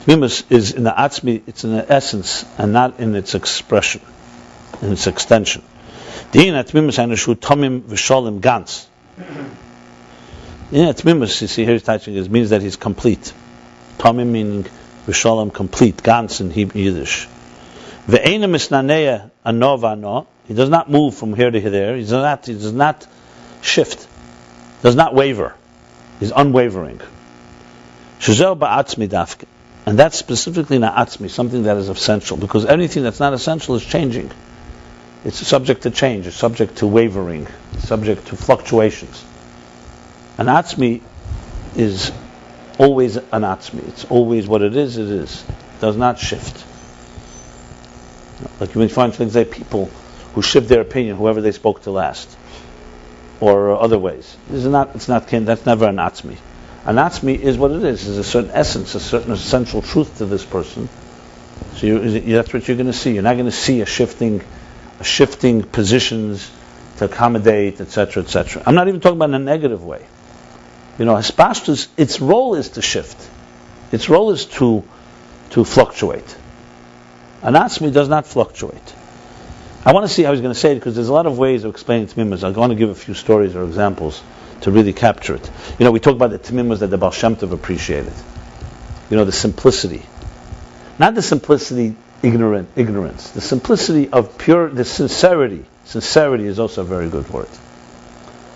Temimus is in the atzmi, it's in the essence, and not in its expression, in its extension. Temimus tomim v'sholim gans. Temimus, you see here he's touching it, means that he's complete. Tomim meaning v'sholim complete, gans in Yiddish. Ve'ena misnaneya anova no. He does not move from here to there. He does not shift. Does not waver. He's unwavering. Shazel ba'atzmi dafke. And that's specifically na atzmi, something that is essential. Because anything that's not essential is changing. It's subject to change. It's subject to wavering. It's subject to fluctuations. An atzmi is always an atzmi. It's always what it is, it is. It does not shift. Like you may find things like people who shift their opinion, whoever they spoke to last. Or other ways. That's never an atzmi. An atzmi is what it is. There's a certain essence, a certain essential truth to this person. So that's what you're going to see. You're not going to see a shifting positions to accommodate, etc., etc. I'm not even talking about in a negative way. Hispashtus, its role is to shift. Its role is to fluctuate. An atzmi does not fluctuate. I want to see how he's going to say it because there's a lot of ways of explaining Temimus. I'm going to give a few stories or examples to really capture it. We talk about the Temimus that the Baal Shem Tov appreciated. The simplicity. Not the simplicity, ignorance. The simplicity of the sincerity. Sincerity is also a very good word.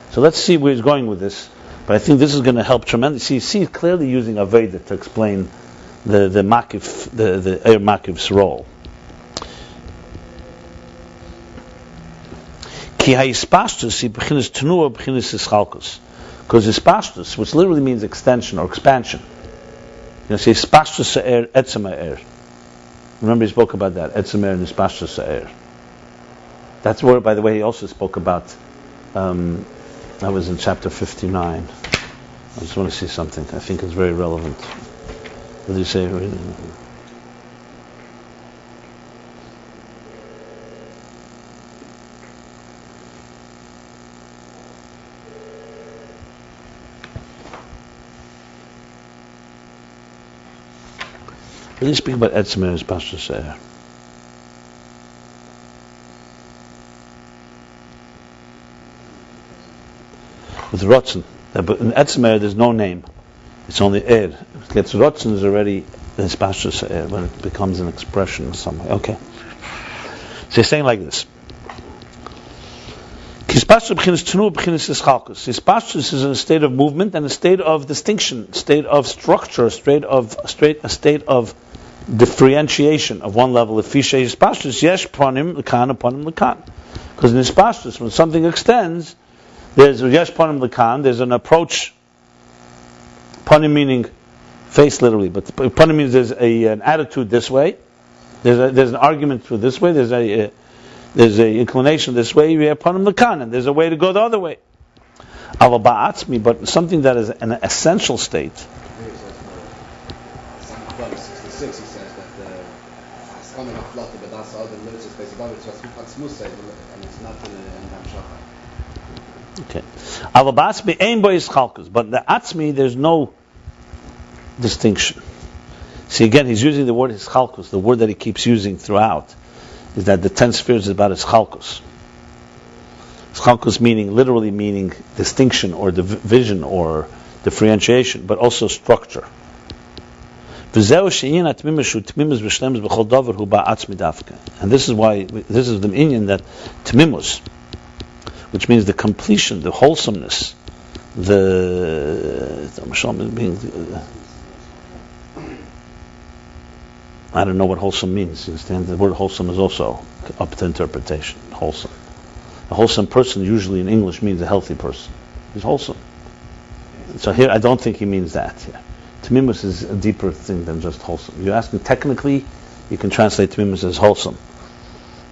So let's see where he's going with this. But I think this is going to help tremendously. You see clearly using Aveda to explain the Makif, the Eir Makif's role. Because hispashtus, which literally means extension or expansion. Say hispashtus sa'er, etzem ha'er. Remember he spoke about that, etzem ha'er and hispashtus sa'er. That's where, by the way, he also spoke about, that was in chapter 59. I just want to see something. I think it's very relevant. What did he say? When you speak about atzmi and hispashtus sa'er. With rotzen, but in atzmi there's no name. It's only er. If it gets rotzen is already hispashtus sa'er when it becomes an expression in some way. Okay. So he's saying like this. Hispashtus is in a state of movement and a state of distinction, state of structure, a state of differentiation of one level. Because in hispashtus, when something extends, there's yesh panim l'kan, there's an approach, panim meaning face literally, but upon means there's an attitude this way. There's an argument for this way. There's a inclination this way. You have upon the kan, and there's a way to go the other way. Ava ba'atzmi, but something that is an essential state. Here it says, Psalm 66, he says that it's coming up fluctuated, but that's all the lyrics is basically about it. So it's atzmus, and it's not in the Okay. Ava ba'atzmi Ayin Beis chalkus, but the atzmi there's no distinction. See, again, he's using the word hischalkus. The word that he keeps using throughout is that the 10 spheres is about hischalkus. Hischalkus literally meaning distinction or division or differentiation, but also structure. And this is why, this is the inyan that Temimus, which means the completion, the wholesomeness, I don't know what wholesome means. You understand? The word wholesome is also up to interpretation. Wholesome. A wholesome person usually in English means a healthy person. He's wholesome. So here, I don't think he means that. Yeah. Temimus is a deeper thing than just wholesome. You're asking technically, you can translate Temimus as wholesome.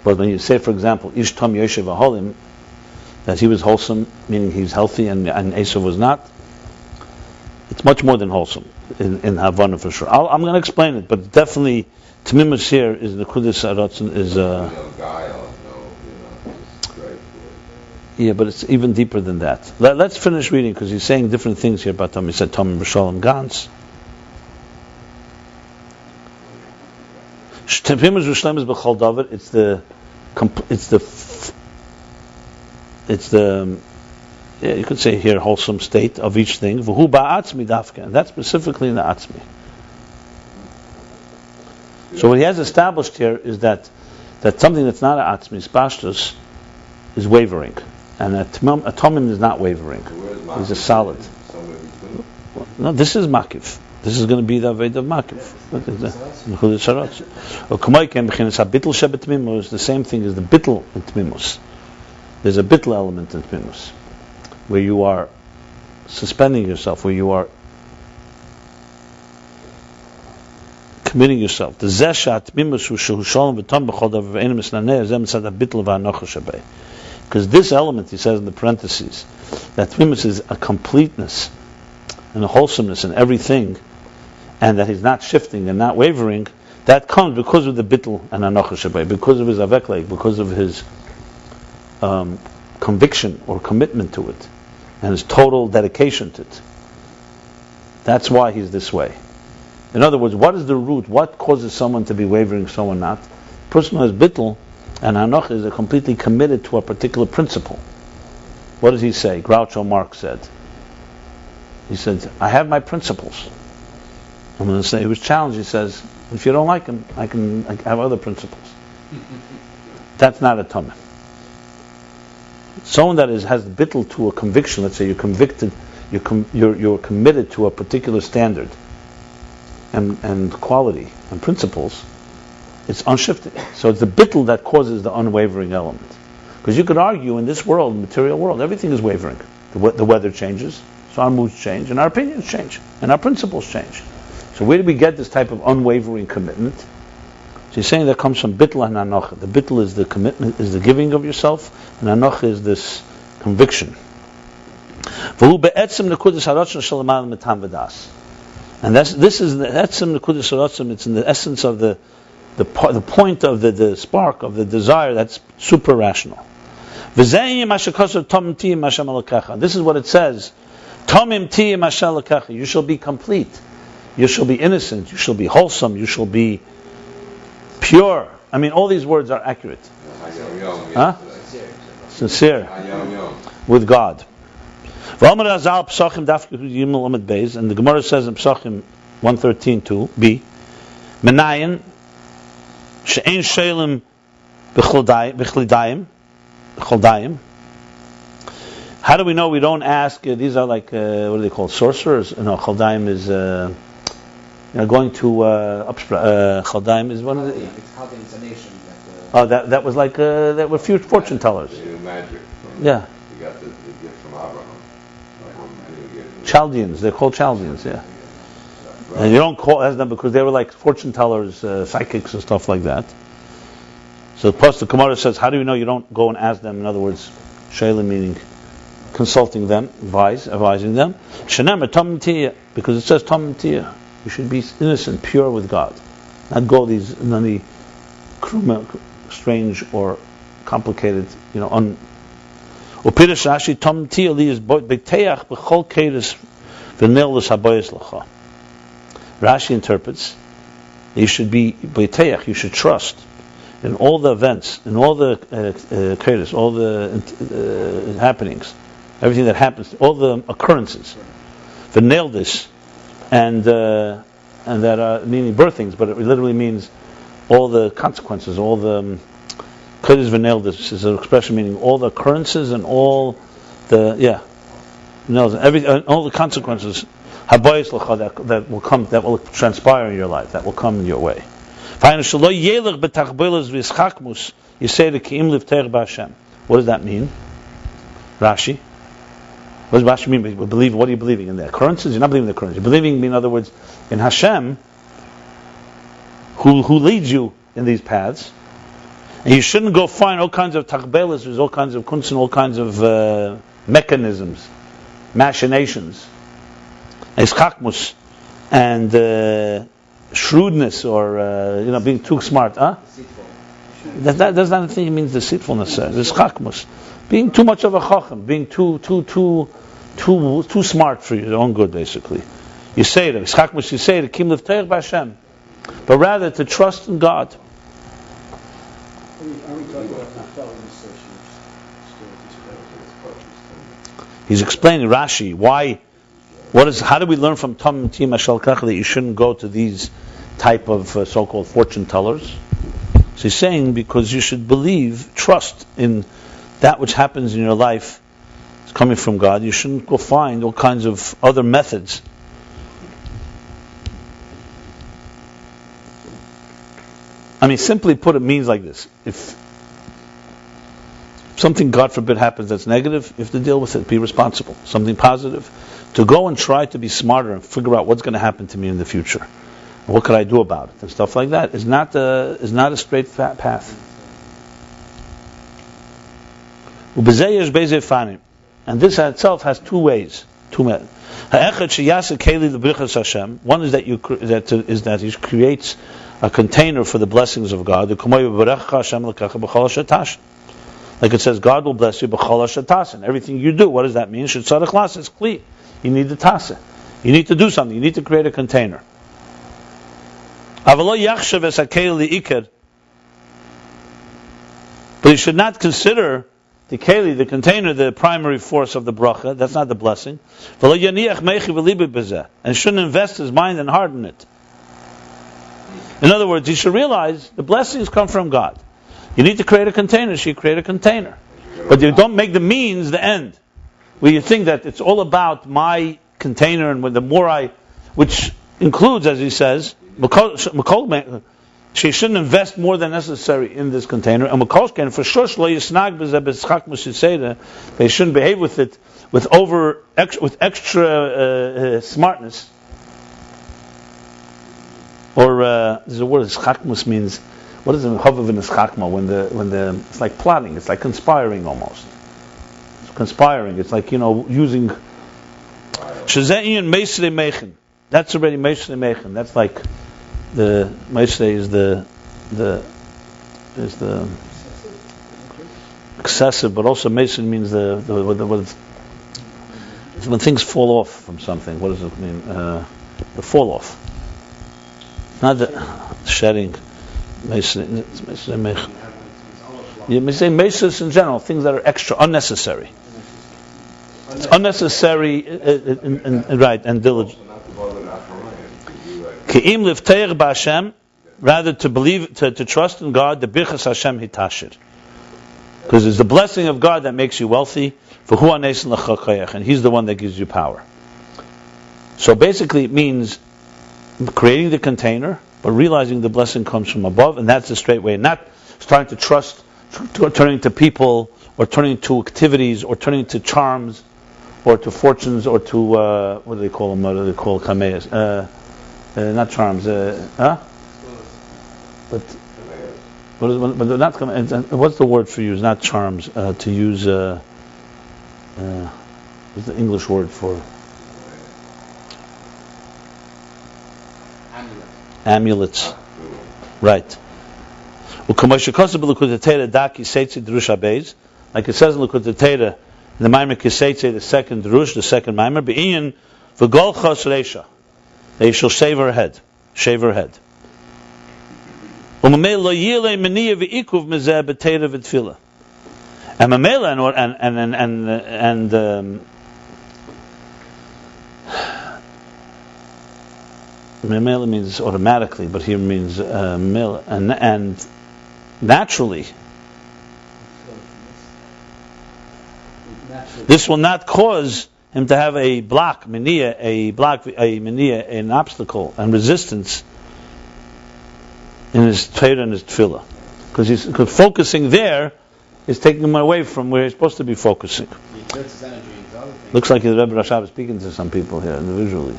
But when you say, for example, Ish Tom Yoshev Aholim, that he was wholesome, meaning he's healthy, and Esav was not, it's much more than wholesome in Havana for sure. I'm going to explain it, but definitely Temimus here is the Kudus Aratzon is. Yeah, but it's even deeper than that. Let's finish reading because he's saying different things here about Tom. He said Tom B'Shalom Gans. Temimus V'Shlemus B'Chol David. It's the yeah, you could say here wholesome state of each thing. V'hu ba'atzmi dafka, and that's specifically in the atzmi. So what he has established here is that something that's not an atzmi, spashtus, is wavering, and a tomim is not wavering. He's a solid. No, this is makif. This is going to be the aved of makif. The same thing as the bittul in tmimus. There's a bittul element in tmimus, where you are suspending yourself, where you are committing yourself. Because this element, he says in the parentheses, that tmimus is a completeness and a wholesomeness in everything, and that he's not shifting and not wavering, that comes because of the bittul and anocha shabei, because of his aveklek, because of his conviction or commitment to it, and his total dedication to it. That's why he's this way. In other words, what is the root? What causes someone to be wavering, someone not? The person who has bittul and anocha is completely committed to a particular principle. What does he say? Groucho Marx said. He said, I have my principles. I'm going to say, he was challenged, he says, if you don't like them, I have other principles. That's not a tumah. Someone that has bittul to a conviction, let's say you're convicted, you're committed to a particular standard and quality and principles, it's unshifted. So it's the bittul that causes the unwavering element. Because you could argue in this world, material world, everything is wavering. The weather changes, so our moods change, and our opinions change, and our principles change. So where do we get this type of unwavering commitment? So he's saying that comes from bittul and anocha. The bittul is the commitment, is the giving of yourself, and anocha is this conviction. And this is the etzem nekudas haratzon. It's in the essence of the point of the spark of the desire that's supra-rational. This is what it says. You shall be complete. You shall be innocent. You shall be wholesome. You shall be pure. I mean, all these words are accurate. Sincere. With God. And the Gemara says in Psachim 113:2b, Menayin she'ein shelim b'chlidayim. How do we know we don't ask? These are like what do they call sorcerers? No, chaldayim is going to chaldayim is one of the. It's Chaldayim, it's a nation. That was like that were few fortune tellers. Magic. Yeah. You got the gift from Abraham. Chaldeans, they're called Chaldeans, yeah. And you don't call as them because they were like fortune tellers, psychics and stuff like that. So plus the Gemara says, how do you know you don't go and ask them? In other words, Shayla meaning consulting them, advising them. Shenema Tom Tia, because it says Tom Tia. You should be innocent, pure with God. Not go these any strange or complicated, Upirish Rashi Tom Tia li is beteach b'chol keres v'nilus habayis l'cha. Rashi interprets, you should be beteach, you should trust in all the events, in all the keres, all the happenings, everything that happens, all the occurrences, v'nilus, and that are meaning birthings, but it literally means all the consequences, all the keres v'nilus is an expression meaning all the occurrences and all the all the consequences habayis l'cha that will come, that will transpire in your life, that will come in your way. What does that mean? Rashi. What does Rashi mean? What are you believing in the occurrences? You're not believing in the occurrences. You're believing, in other words, in Hashem, who leads you in these paths. And you shouldn't go find all kinds of tachbelas, there's all kinds of kunst and all kinds of mechanisms, machinations, eschakmus, and shrewdness, or being too smart. That does not think it means deceitfulness. It's chakmus, being too much of a chacham, being too smart for your own good, basically. You say it, chakmus. You say it, kim levteich b'Hashem, but rather to trust in God. He's explaining Rashi why. How do we learn from Tom Tima Shalkach that you shouldn't go to these type of so-called fortune tellers? So he's saying because you should trust in that which happens in your life is coming from God. You shouldn't go find all kinds of other methods. Simply put, it means like this: if something, God forbid, happens that's negative, you have to deal with it, be responsible. Something positive, to go and try to be smarter and figure out what's going to happen to me in the future, and what could I do about it, and stuff like that, is not a straight path. And this itself has two ways. One is that he creates a container for the blessings of God. Like it says, God will bless you b'chol everything you do. What does that mean? Is kli. You need the tasa. You need to do something. You need to create a container. But you should not consider the keli, the container, the primary force of the bracha. That's not the blessing. And shouldn't invest his mind and heart in it. In other words, he should realize the blessings come from God. You need to create a container, so you create a container. But you don't make the means the end. Where you think that it's all about my container, and the more which includes, as he says, she shouldn't invest more than necessary in this container. And for sure, they shouldn't behave with it with extra smartness. Or there's a word, chakmus means. What is it? Chavav in chakma, when it's like plotting, it's like conspiring almost. It's conspiring. It's like using. Shazein meisrei mechen. That's already meisrei mechen. That's like the meisrei is the excessive, but also meisrei means the when things fall off from something. What does it mean? The fall off. Not the shedding. You may say meishes in general, things that are extra, unnecessary. It's unnecessary, right, and diligent. Ki'im livteir b'Hashem, rather to believe, to trust in God, the birchas Hashem hitashir. Because it's the blessing of God that makes you wealthy, and He's the one that gives you power. So basically it means creating the container, but realizing the blessing comes from above, and that's the straight way. Not starting to trust, turning to people, or turning to activities, or turning to charms, or to fortunes, or to what do they call them? What do they call kameyas? not charms. But they're not going to. What's the word for use? Not charms. To use. What's the English word for? Amulets. Right. Like it says in Likkutei Torah, the Maimer Kiseitze, the second Drush, the second Maimer, Be'inyan v'gol chos reisha. They shall shave her head. Shave her head. U'mamei lo yilei meniya v'ikuv mezeh b'teira v'tfila. And Mamela and Mamela means automatically, but here means Mamela, and naturally. This will not cause him to have a block, an obstacle and resistance in his Torah and his tefillah, because focusing there is taking him away from where he's supposed to be focusing. Looks like the Rebbe Rashab is speaking to some people here individually.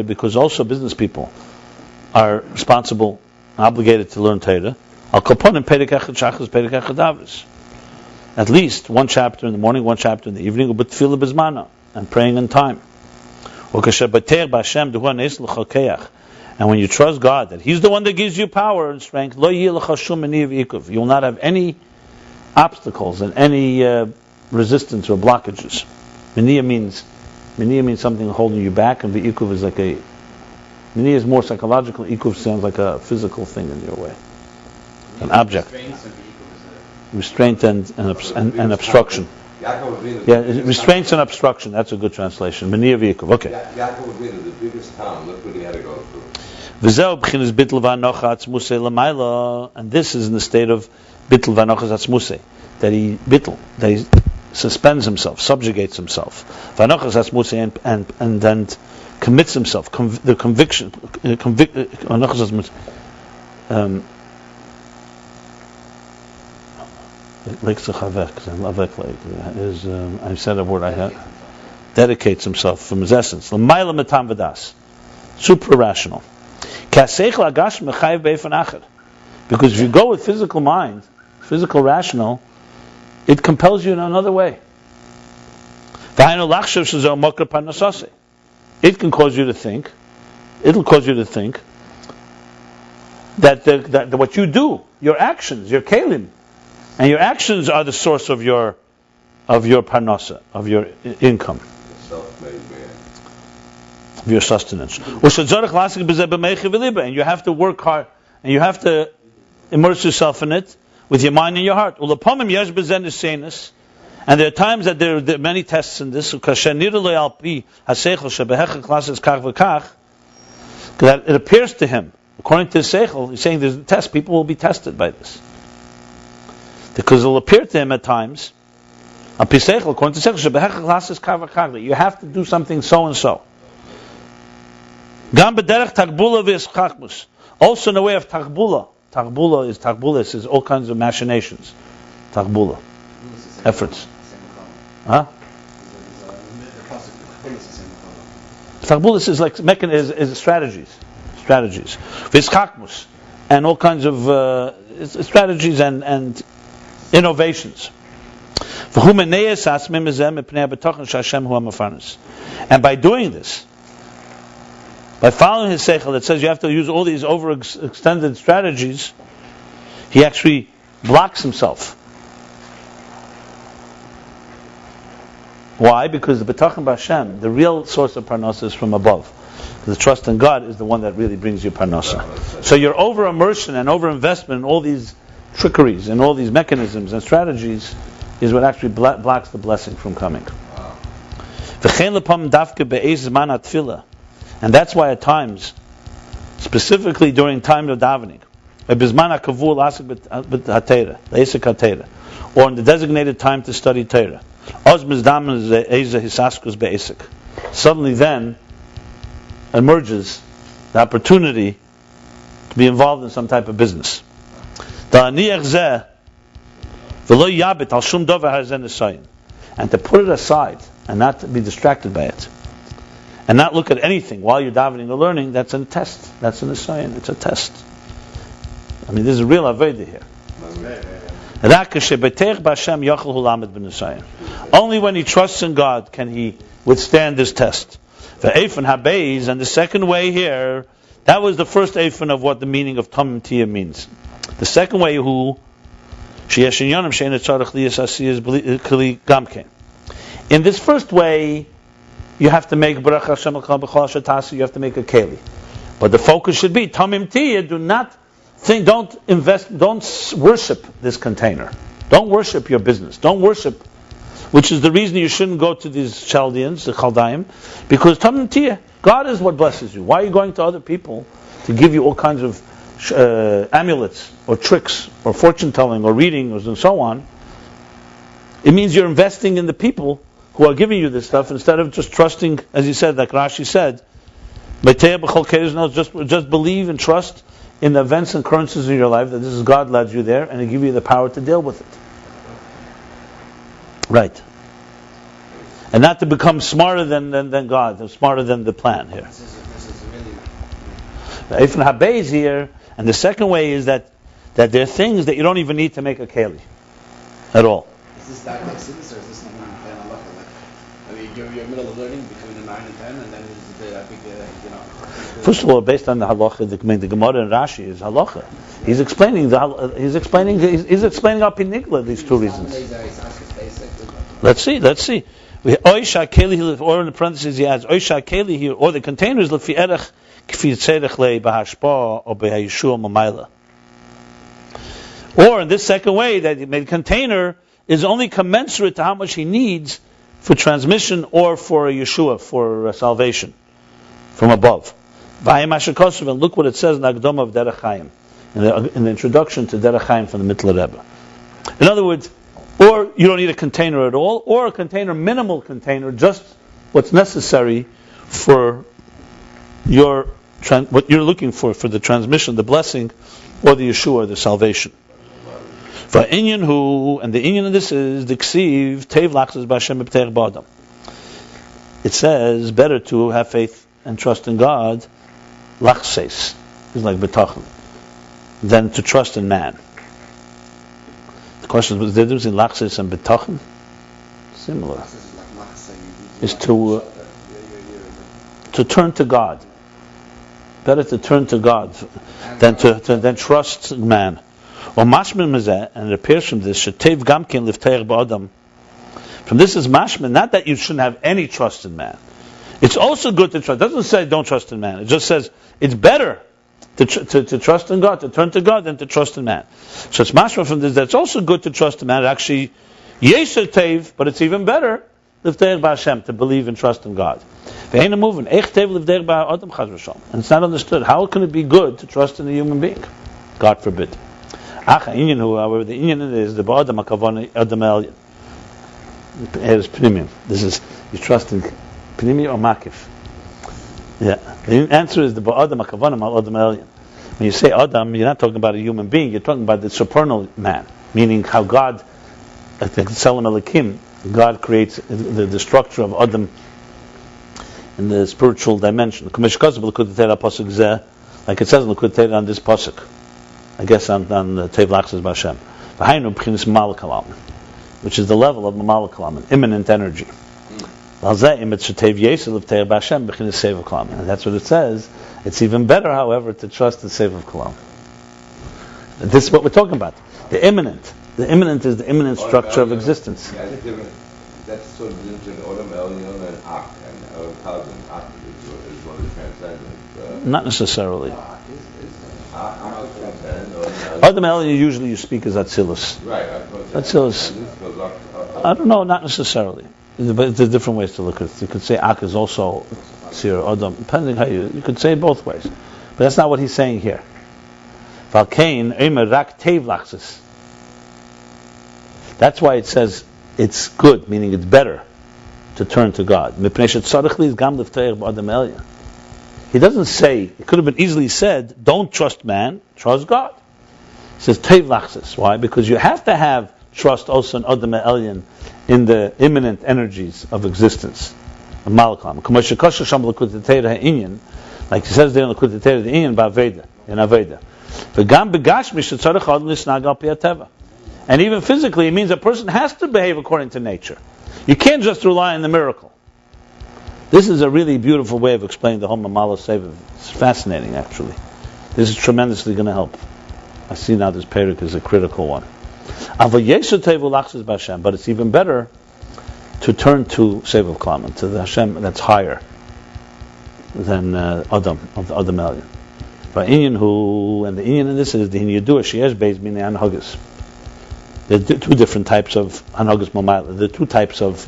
Because also business people are responsible, obligated to learn Torah. At least one chapter in the morning, one chapter in the evening, and praying in time. And when you trust God that He's the one that gives you power and strength, you will not have any obstacles and any resistance or blockages. Meniya means something holding you back, and v'ikuv is like Meniya is more psychological. Ikuv sounds like a physical thing in your way, an object. Restraint and obstruction. Yeah, restraints and obstruction. That's a good translation. Meniya v'ikuv. Okay. Yaakov was in the biggest town. Look what he had to go through. And this is in the state of bittul v'anochas atzmusei, that he suspends himself, subjugates himself, v'anochas atzmusei, and then commits himself. The conviction, v'anochas atzmusei. I said a word I had. Dedicates himself from his essence. L'mayla metam v'das, supra-rational. Because if you go with physical mind, physical rational, it compels you in another way. It can cause you to think. It'll cause you to think that what you do, your actions, your kelim, and your actions are the source of your parnasa, of your income. Of your sustenance. And you have to work hard, and you have to immerse yourself in it with your mind and your heart. And there are times that there are many tests in this, that it appears to him, according to his seichel, he's saying there's a test, people will be tested by this. Because it will appear to him at times, according to seichel, you have to do something so and so. Also in the way of tagbula. Tagbula is all kinds of machinations. Tagbula. Efforts. Huh? Tagbula is like is strategies. Vizchakmus. And all kinds of strategies and innovations. And by doing this, by following his seichel that says you have to use all these overextended strategies, he actually blocks himself. Why? Because the betachon b'Hashem, the real source of parnasa, is from above. The trust in God is the one that really brings you parnasa. So your over-immersion and over-investment in all these trickeries and all these mechanisms and strategies is what actually blocks the blessing from coming. And that's why at times, specifically during time of davening, or in the designated time to study Torah, suddenly then emerges the opportunity to be involved in some type of business. And to put it aside and not to be distracted by it. and not look at anything while you're davening or learning, that's a test. That's an assignment. It's a test. I mean, there's a real avodah here. Only when he trusts in God can he withstand this test. The Ayin Beis, and the second way here, that was the first Ayin of what the meaning of Tamim means. The second way, in this first way, you have to make Baruch Hashem L'Kol B'Chol Asher Tasi, you have to make a keli. But the focus should be Tamim Tiyah. Do not think, don't worship this container. Don't worship your business. Don't worship, which is the reason you shouldn't go to these Chaldeans, the Chaldaim, because Tamim Tiyah, God is what blesses you. Why are you going to other people to give you all kinds of amulets or tricks or fortune telling or readings and so on? It means you're investing in the people who are giving you this stuff instead of just trusting, as you said, like Rashi said, just believe and trust in the events and occurrences in your life that this is God led you there and He give you the power to deal with it. Right. And not to become smarter than God, or smarter than the plan here. This is really... The Ayin Beis here, and the second way is that there are things that you don't even need to make a keli at all. Is this didactic, or is this not even playing halacha? I mean, you're in the middle of learning between the 9 and 10, and then there's a big, First of all, based on the halacha, the Gemara and Rashi is halacha. He's explaining up in Nigla these two reasons. Let's see. Oisha keli, or in the parentheses he adds Oisha keli here, or the container is lefi erech kfi tzedech le bahashpa or behayishua mamayla. Or in this second way, that the container is only commensurate to how much he needs for transmission or for a Yeshua, for salvation from above. And look what it says in the Agdoma of Derech Chaim, in the introduction to Derech Chaim from the Mittler Rebbe. In other words, or you don't need a container at all, or a container, minimal container, just what's necessary for what you're looking for the transmission, the blessing, or the Yeshua, the salvation. For Inyan who, and the Inyan of this is the Ksiv Tev Lachzes B'Hashem B'Pteich B'Adam. It says better to have faith and trust in God, Lachses is like B'Tachem, than to trust in man. The question is, the difference in Lachses and B'Tachem? Similar. Is to turn to God. Better to turn to God than trust man. Or mashmin mezeh, and it appears from this, shetev gamkin lifteich ba'adam. From this is mashmin, not that you shouldn't have any trust in man. It's also good to trust. It doesn't say don't trust in man. It just says it's better to trust in God, to turn to God, than to trust in man. So it's mashmin from this that it's also good to trust in man. It actually yesher tev, but it's even better lifteich ba'Hashem, to believe and trust in God. And it's not understood. How can it be good to trust in a human being? God forbid. However, the Inyan is the Ba'adam HaKavana Adam Elyon. It is Pnimim. This is, you trust in Pnimi or Makif. Yeah. The answer is the Ba'adam HaKavana Adam Elyon. When you say Adam, you're not talking about a human being, you're talking about the supernal man. Meaning how God, like the Tselem Elikim, God creates the structure of Adam in the spiritual dimension. Like it says in the Likud on this pasuk. I guess on the Tev Lachzes B'Hashem. V'hainu b'chinas Mamal Kalam, which is the level of Mamal Kalam, immanent energy. And that's what it says. It's even better, however, to trust the Sev of Kalam. This is what we're talking about. The immanent. The immanent is the immanent structure of existence. That's sort of into the Odom Elyon and Ak, and Kalvin Ak is one of the transcendent. Not necessarily. Adam Elyon usually you speak as Atzilus. Right. Atzilus. I don't know, not necessarily. But there's different ways to look at it. You could say Ak is also Sir Adam, depending how you could say it both ways. But that's not what he's saying here. Valkain Eimer Rak Tev Lachzes. That's why it says it's good, meaning it's better to turn to God. He doesn't say, it could have been easily said, don't trust man, trust God. He says, Tev Lachzes. Why? Because you have to have trust also in Adam Elyon, in the immanent energies of existence. Malakam. Like he says there in the qualitative, the Ayin Beis in Aveda. And even physically, it means a person has to behave according to nature. You can't just rely on the miracle. This is a really beautiful way of explaining the whole Mamala Seviv. It's fascinating, actually. This is tremendously going to help. I see now this Paradox is a critical one. But it's even better to turn to Seviv Klaman, to the Hashem that's higher than Adam, of the Adam Elyon. But Inyan who, and the Inyan in this is the Yidua Sheyesh Beis Minei Hanhagas. There are two different types of Hanhagas Mamayla. There are two types of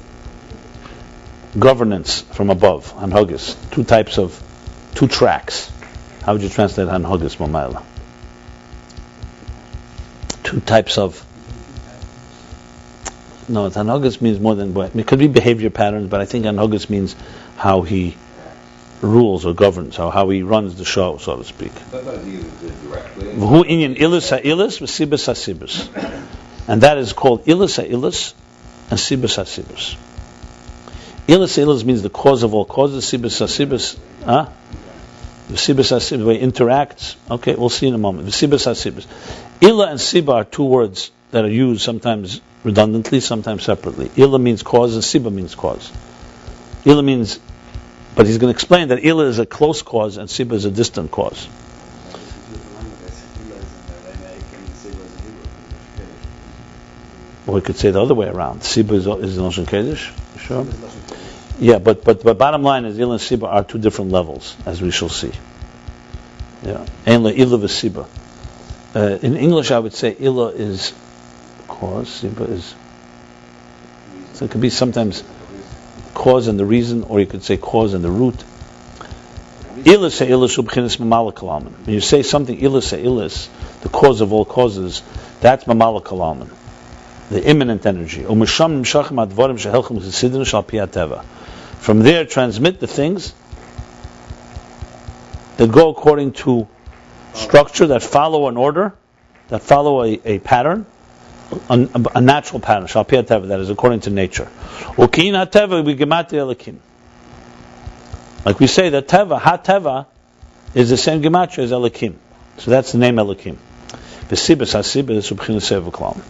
governance from above, Hanhagas. Two tracks. How would you translate Hanhagas Mamayla? Two types of. No, Hanhagas means more than. It could be behavior patterns, but I think Hanhagas means how he rules or governs, or how he runs the show, so to speak. V'hu inyan ilus ha'ilus v'sibus ha'sibus. And that is called ilus ha'ilus and sibus ha'sibus. Ilus ha'ilus means the cause of all causes. Sibus ha'sibus, the sibus ha'sibus, the way it interacts. Okay, we'll see in a moment. The sibus ha'sibus. Ila and siba are two words that are used sometimes redundantly, sometimes separately. Ila means cause and siba means cause. Ila means, but he's going to explain that Ila is a close cause and Siba is a distant cause. Or we could say the other way around. Siba is Lashon Kodesh. Sure. Yeah, but bottom line is Ila and Siba are two different levels, as we shall see. Yeah. Ila v'Siba. In English, I would say Ila is cause, Siba is. So it could be sometimes cause and the reason, or you could say cause and the root. When you say something ilis, the cause of all causes, that's mamala kalaman, the immanent energy. From there, transmit the things that go according to structure, that follow an order, that follow a pattern, a natural pattern, that is according to nature. Like we say that Teva, Ha-Teva, is the same gematria as Elokim. So that's the name Elokim. V'sibus ha-sibus is subchina sevuklam.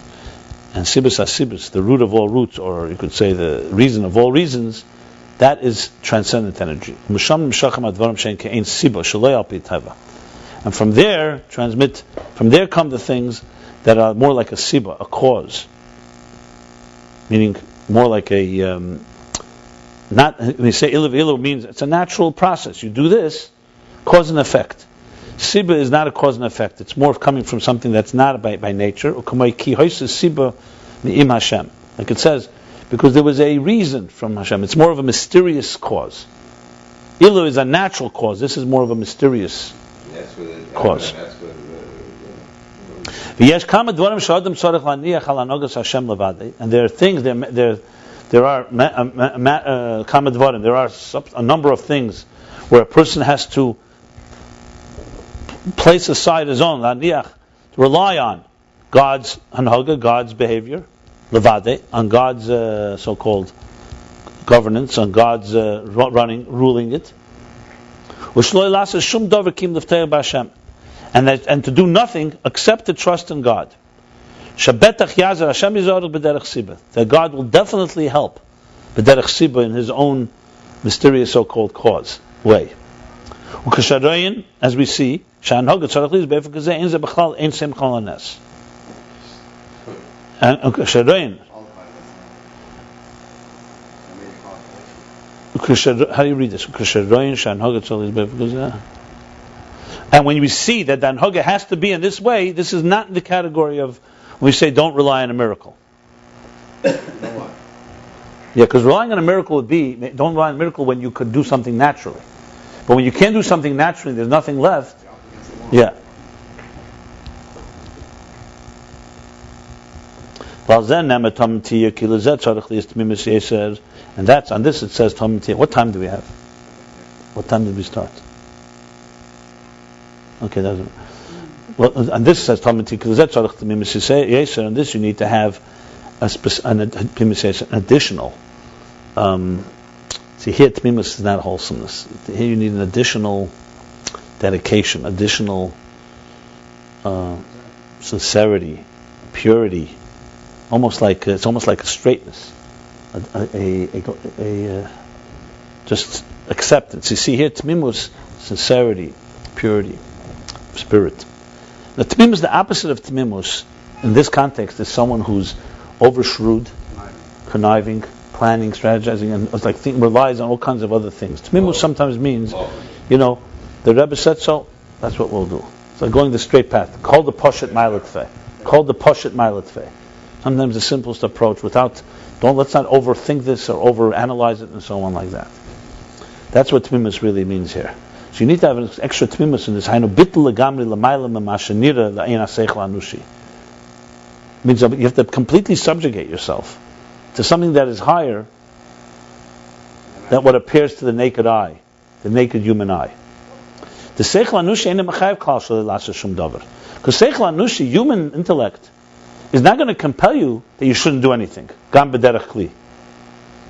And sibus ha-sibus, the root of all roots, or you could say the reason of all reasons, that is transcendent energy. And from there, come the things that are more like a siba, a cause. Meaning more like a, not, when you say ilu means it's a natural process. You do this, cause and effect. Siba is not a cause and effect. It's more coming from something that's not by nature. Like it says, because there was a reason from Hashem. It's more of a mysterious cause. Ilu is a natural cause. This is more of a mysterious cause. And there are things, there are a number of things where a person has to place aside his own, to rely on God's hanhaga, God's behavior, levade, on God's so-called governance, on God's ruling it. And to do nothing except to trust in God. That God will definitely help b'derech siba, in His own mysterious so-called cause way. As we see, and how do you read this? And when we see that the hanhaga has to be in this way, this is not in the category of when we say don't rely on a miracle. Yeah, because relying on a miracle would be, don't rely on a miracle when you could do something naturally. But when you can't do something naturally, there's nothing left. Yeah. And that's, on this it says Tamitia. What time do we have? What time did we start? Okay, that's well. And this says Tamitia Kilizet Tzarech Temimus Yeser. And this you need to have an additional See, here Temimus is not wholesomeness. Here you need an additional dedication, additional sincerity, purity, it's almost like a straightness, just acceptance. You see here, Temimus, sincerity, purity, spirit. Now, Temimus, the opposite of Temimus, in this context, is someone who's over-shrewd, conniving, planning, strategizing, and it's like relies on all kinds of other things. Temimus sometimes means, the Rebbe said so, that's what we'll do. It's like going the straight path. Call the poshet mailatve. Call the poshet mailatve. Sometimes the simplest approach let's not overthink this or overanalyze it and so on like that. That's what Temimus really means here. So you need to have an extra Temimus in this. Means you have to completely subjugate yourself to something that is higher than what appears to the naked eye, the naked human eye. The seichel anushi ain't mechayev klal shelo la'aseh shum davar. Because seichel anushi, human intellect, is not going to compel you that you shouldn't do anything. Gam b'derech kli,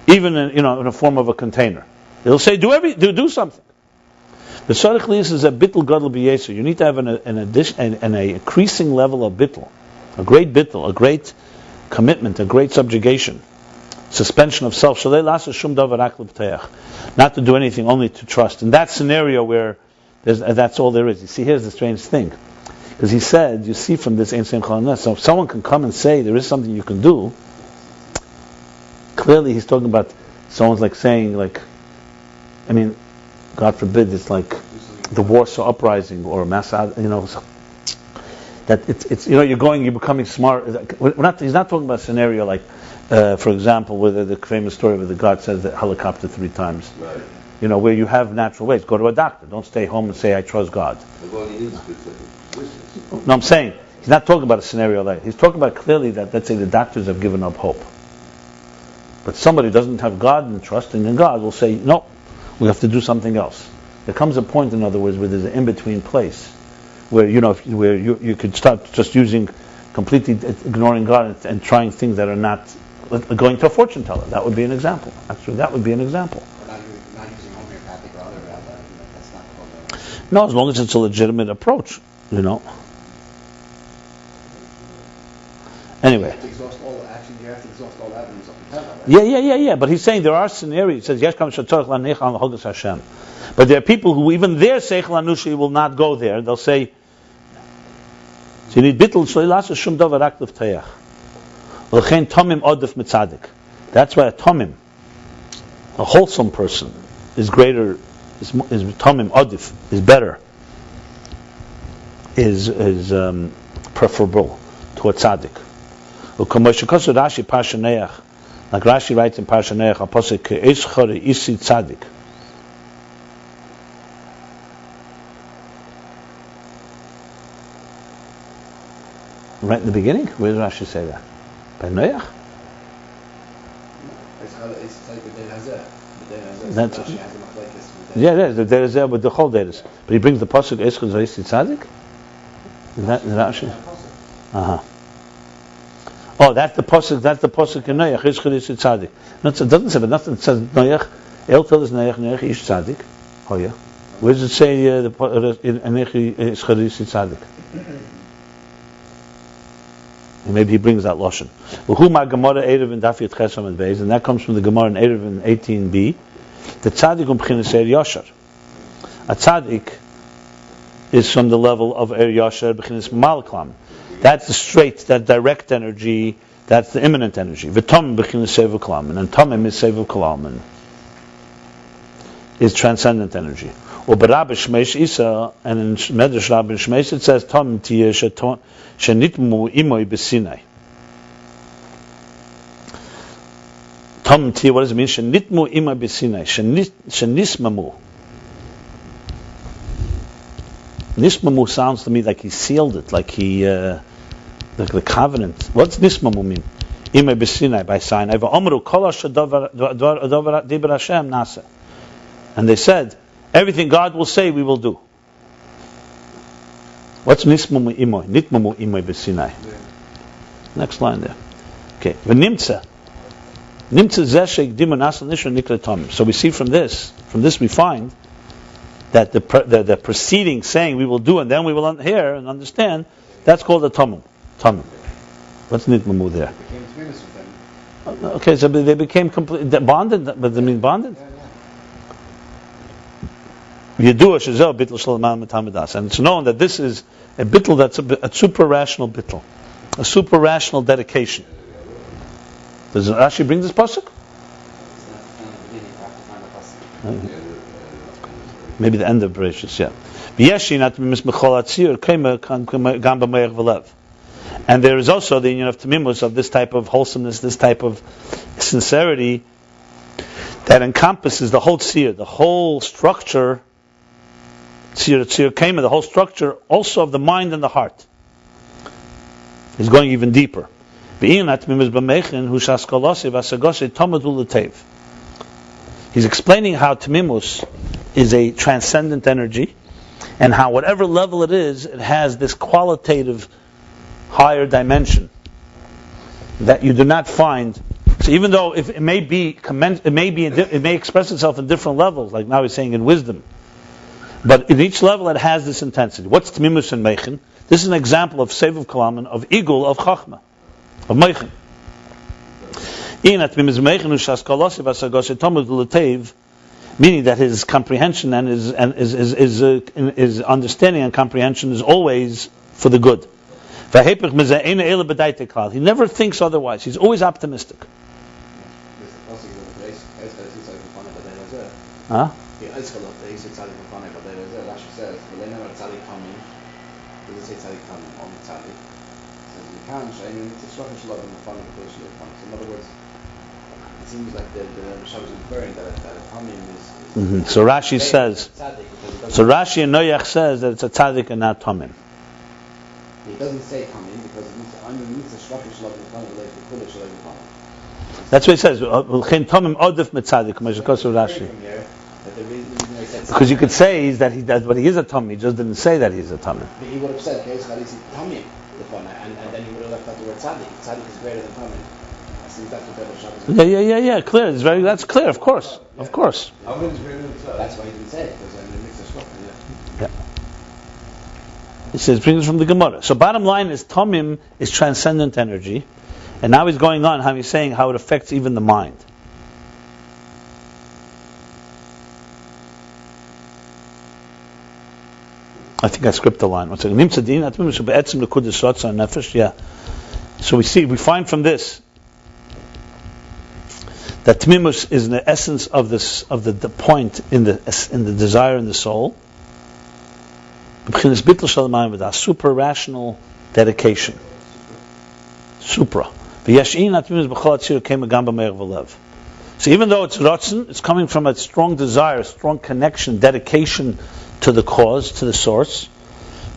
even in a form of a container. It'll say do something. The tzarich liyus is a bittul gadol b'yeser. You need to have an increasing level of bittul, a great commitment, a great subjugation, suspension of self. Shalei la'aseh shum davar rak l'b'teach, not to do anything, only to trust. In that scenario where that's all there is. You see, here's the strange thing, because he said, you see from this Ein Sem Chalanes, so if someone can come and say there is something you can do, clearly he's talking about someone's like saying, God forbid, it's like the Warsaw Uprising or mass, that it's you're becoming smart. He's not talking about a scenario like, for example, where the famous story where the God says the helicopter 3 times. Right. Where you have natural ways. Go to a doctor. Don't stay home and say, I trust God. No, I'm saying, he's not talking about a scenario like that. He's talking about clearly that, let's say, the doctors have given up hope. But somebody who doesn't have God and trusting in God will say, no, we have to do something else. There comes a point, in other words, where there's an in-between place where, where you could start just completely ignoring God and trying things that are not, going to a fortune teller. That would be an example. Actually, that would be an example. No, as long as it's a legitimate approach, Anyway. You have to exhaust all avenues of the right? Yeah. But he's saying there are scenarios. He says, but there are people who even their seichel anushi will not go there. They'll say, so you need bittul shleilas shum davar rak l'ftayach. V'lechein tomim odef mitzadik. That's why a tomim, a wholesome person, is greater. Is tomim odif, is better, is preferable to a tzaddik. Rashi Parshaneach, like Rashi writes in Parshaneach, apostle ke'eschore isi tzaddik. Right in the beginning, where does Rashi say that? By Noach. That's there is there with the whole data, but he brings the pasuk Eschol Zayis Tzaddik. Is that Rashi? Oh, that's the pasuk. That's the pasuk in Noach Eschol Zayis Tzaddik. It doesn't say, but nothing. It says Noach. Eltel is Noach Ish Tzaddik. Oh yeah. Where does it say the Noach Eschol Zayis Tzaddik? Maybe he brings that lashon. Whuma Gemara Erev in Daf Yud Chesam and Beis, and that comes from the Gemara in Erev in 18b. The tzaddik b'chinas er yashar. A tzaddik is from the level of er yashar b'chinas malklam. That's the straight, that direct energy. That's the immanent energy. V'tom b'chinas sevu kalaman, and tomim is sevu kalaman. Is transcendent energy. Or b'Rabbi Shmeish Isa, and in Medrash Rabbi Shmeish it says tom tiyeh shenitmu imoy b'sinai. Tom tiyeh, what does it mean? Shenitmu imoy b'sinai. Shenismamu. Nismamu sounds to me like he sealed it, like he, like the covenant. What's nismamu mean? Imoy b'sinai, by Sinai. V'omru kol asher davar diber Hashem nasa. And they said, everything God will say, we will do. What's nismamu imoy? Nitmamu imoy b'sinai. Next line there. Okay. V'nimtza. So we see from this we find that the preceding saying we will do and then we will hear and understand, that's called a tamim. What's nitmamu there? Became Temimus with them. Okay, so they became bonded, but they mean bonded? Yedua shezel bittul shel man metamadas, and it's known that this is a bittul that's a supra-rational bittul, a supra-rational dedication. Does Rashi bring this pasuk? Maybe the end of Bereshit, yeah. And there is also the union of Temimus, of this type of wholesomeness, this type of sincerity that encompasses the whole tzir, the whole structure, the whole structure also of the mind and the heart. He's going even deeper. He's explaining how Temimus is a transcendent energy, and how whatever level it is, it has this qualitative higher dimension that you do not find. So even though it may express itself in different levels, like now he's saying in wisdom, but in each level it has this intensity. What's Temimus and Mechin? This is an example of Sevuv Kalaman, of Igul, of Chachma, of Mechin. Meaning that his comprehension and his understanding and comprehension is always for the good. He never thinks otherwise. He's always optimistic. Huh? In other words, it seems like the Rabbi is inferring that Tamim is Mm-hmm. So Rashi says, so Rashi and Noach says that it's a tzaddik and not Tamim. He doesn't say Tamim because it needs a structure shalom in Tamim related to Kulish shalom in Tamim. That's what he says. Tamim odif mitzadik, Rashi. Because you could say is that but he is a Tamim. He just didn't say that he's a Tamim. He would have said, "Okay, so he's Tamim," and then he would have left out the word tzaddik. Tzaddik is greater than Tamim. Yeah. Clear. That's clear. Of course. That's why he didn't say it because it makes a structure. Yeah. He says, brings it from the Gemara. So bottom line is, Tamim is transcendent energy, and now he's going on how he's saying how it affects even the mind. I think I skipped the line. Yeah. So we find from this that Temimus is in the essence of this, of the point in the desire in the soul. Supra-rational dedication. Supra. So even though it's rotzen, it's coming from a strong desire, strong connection, dedication to the cause, to the source,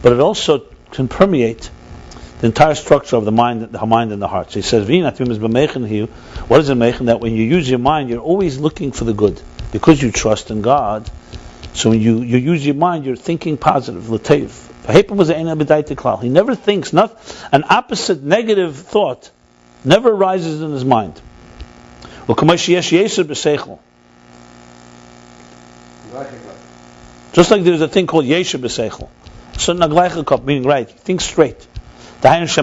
but it also can permeate the entire structure of the mind and the heart. So he says, what is it mechin? That when you use your mind, you're always looking for the good. Because you trust in God, so when you use your mind, you're thinking positive. He never thinks, an opposite negative thought never arises in his mind. Just like there's a thing called yesher b'seichel. So meaning right, think straight. Means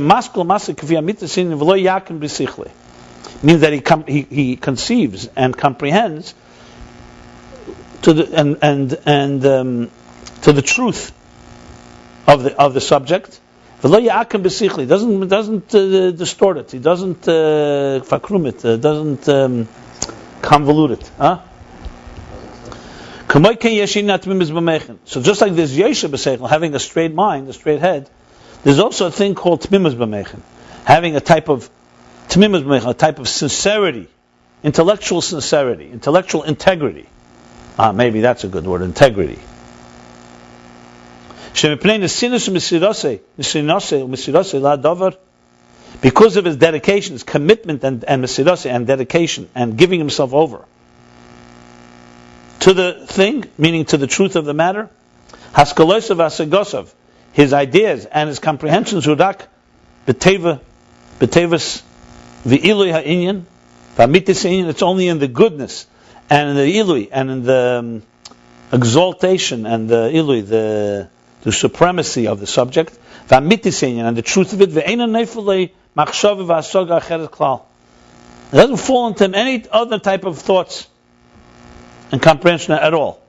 that he conceives and comprehends to the to the truth of the subject. He doesn't distort it. He doesn't fakrum it. Doesn't convolute it. So just like there's yesher b'seichel, having a straight mind, a straight head, there's also a thing called Temimus b'mechin, having a type of Temimus b'mechin, a type of sincerity, intellectual sincerity, intellectual integrity. Maybe that's a good word, integrity. Because of his dedication, his commitment and mesirase and dedication and giving himself over to the thing, meaning to the truth of the matter, haskalosav asagosav, his ideas and his comprehensions, Rudak, Betevas, V'ilui ha'inyan, V'amitis inyan, it's only in the goodness and in the ilui and in the exaltation and the ilui, the supremacy of the subject. V'amitis inyan, and the truth of it. Ve'ena neifulei machshava v'asoga acheret klal. It doesn't fall into any other type of thoughts and comprehension at all.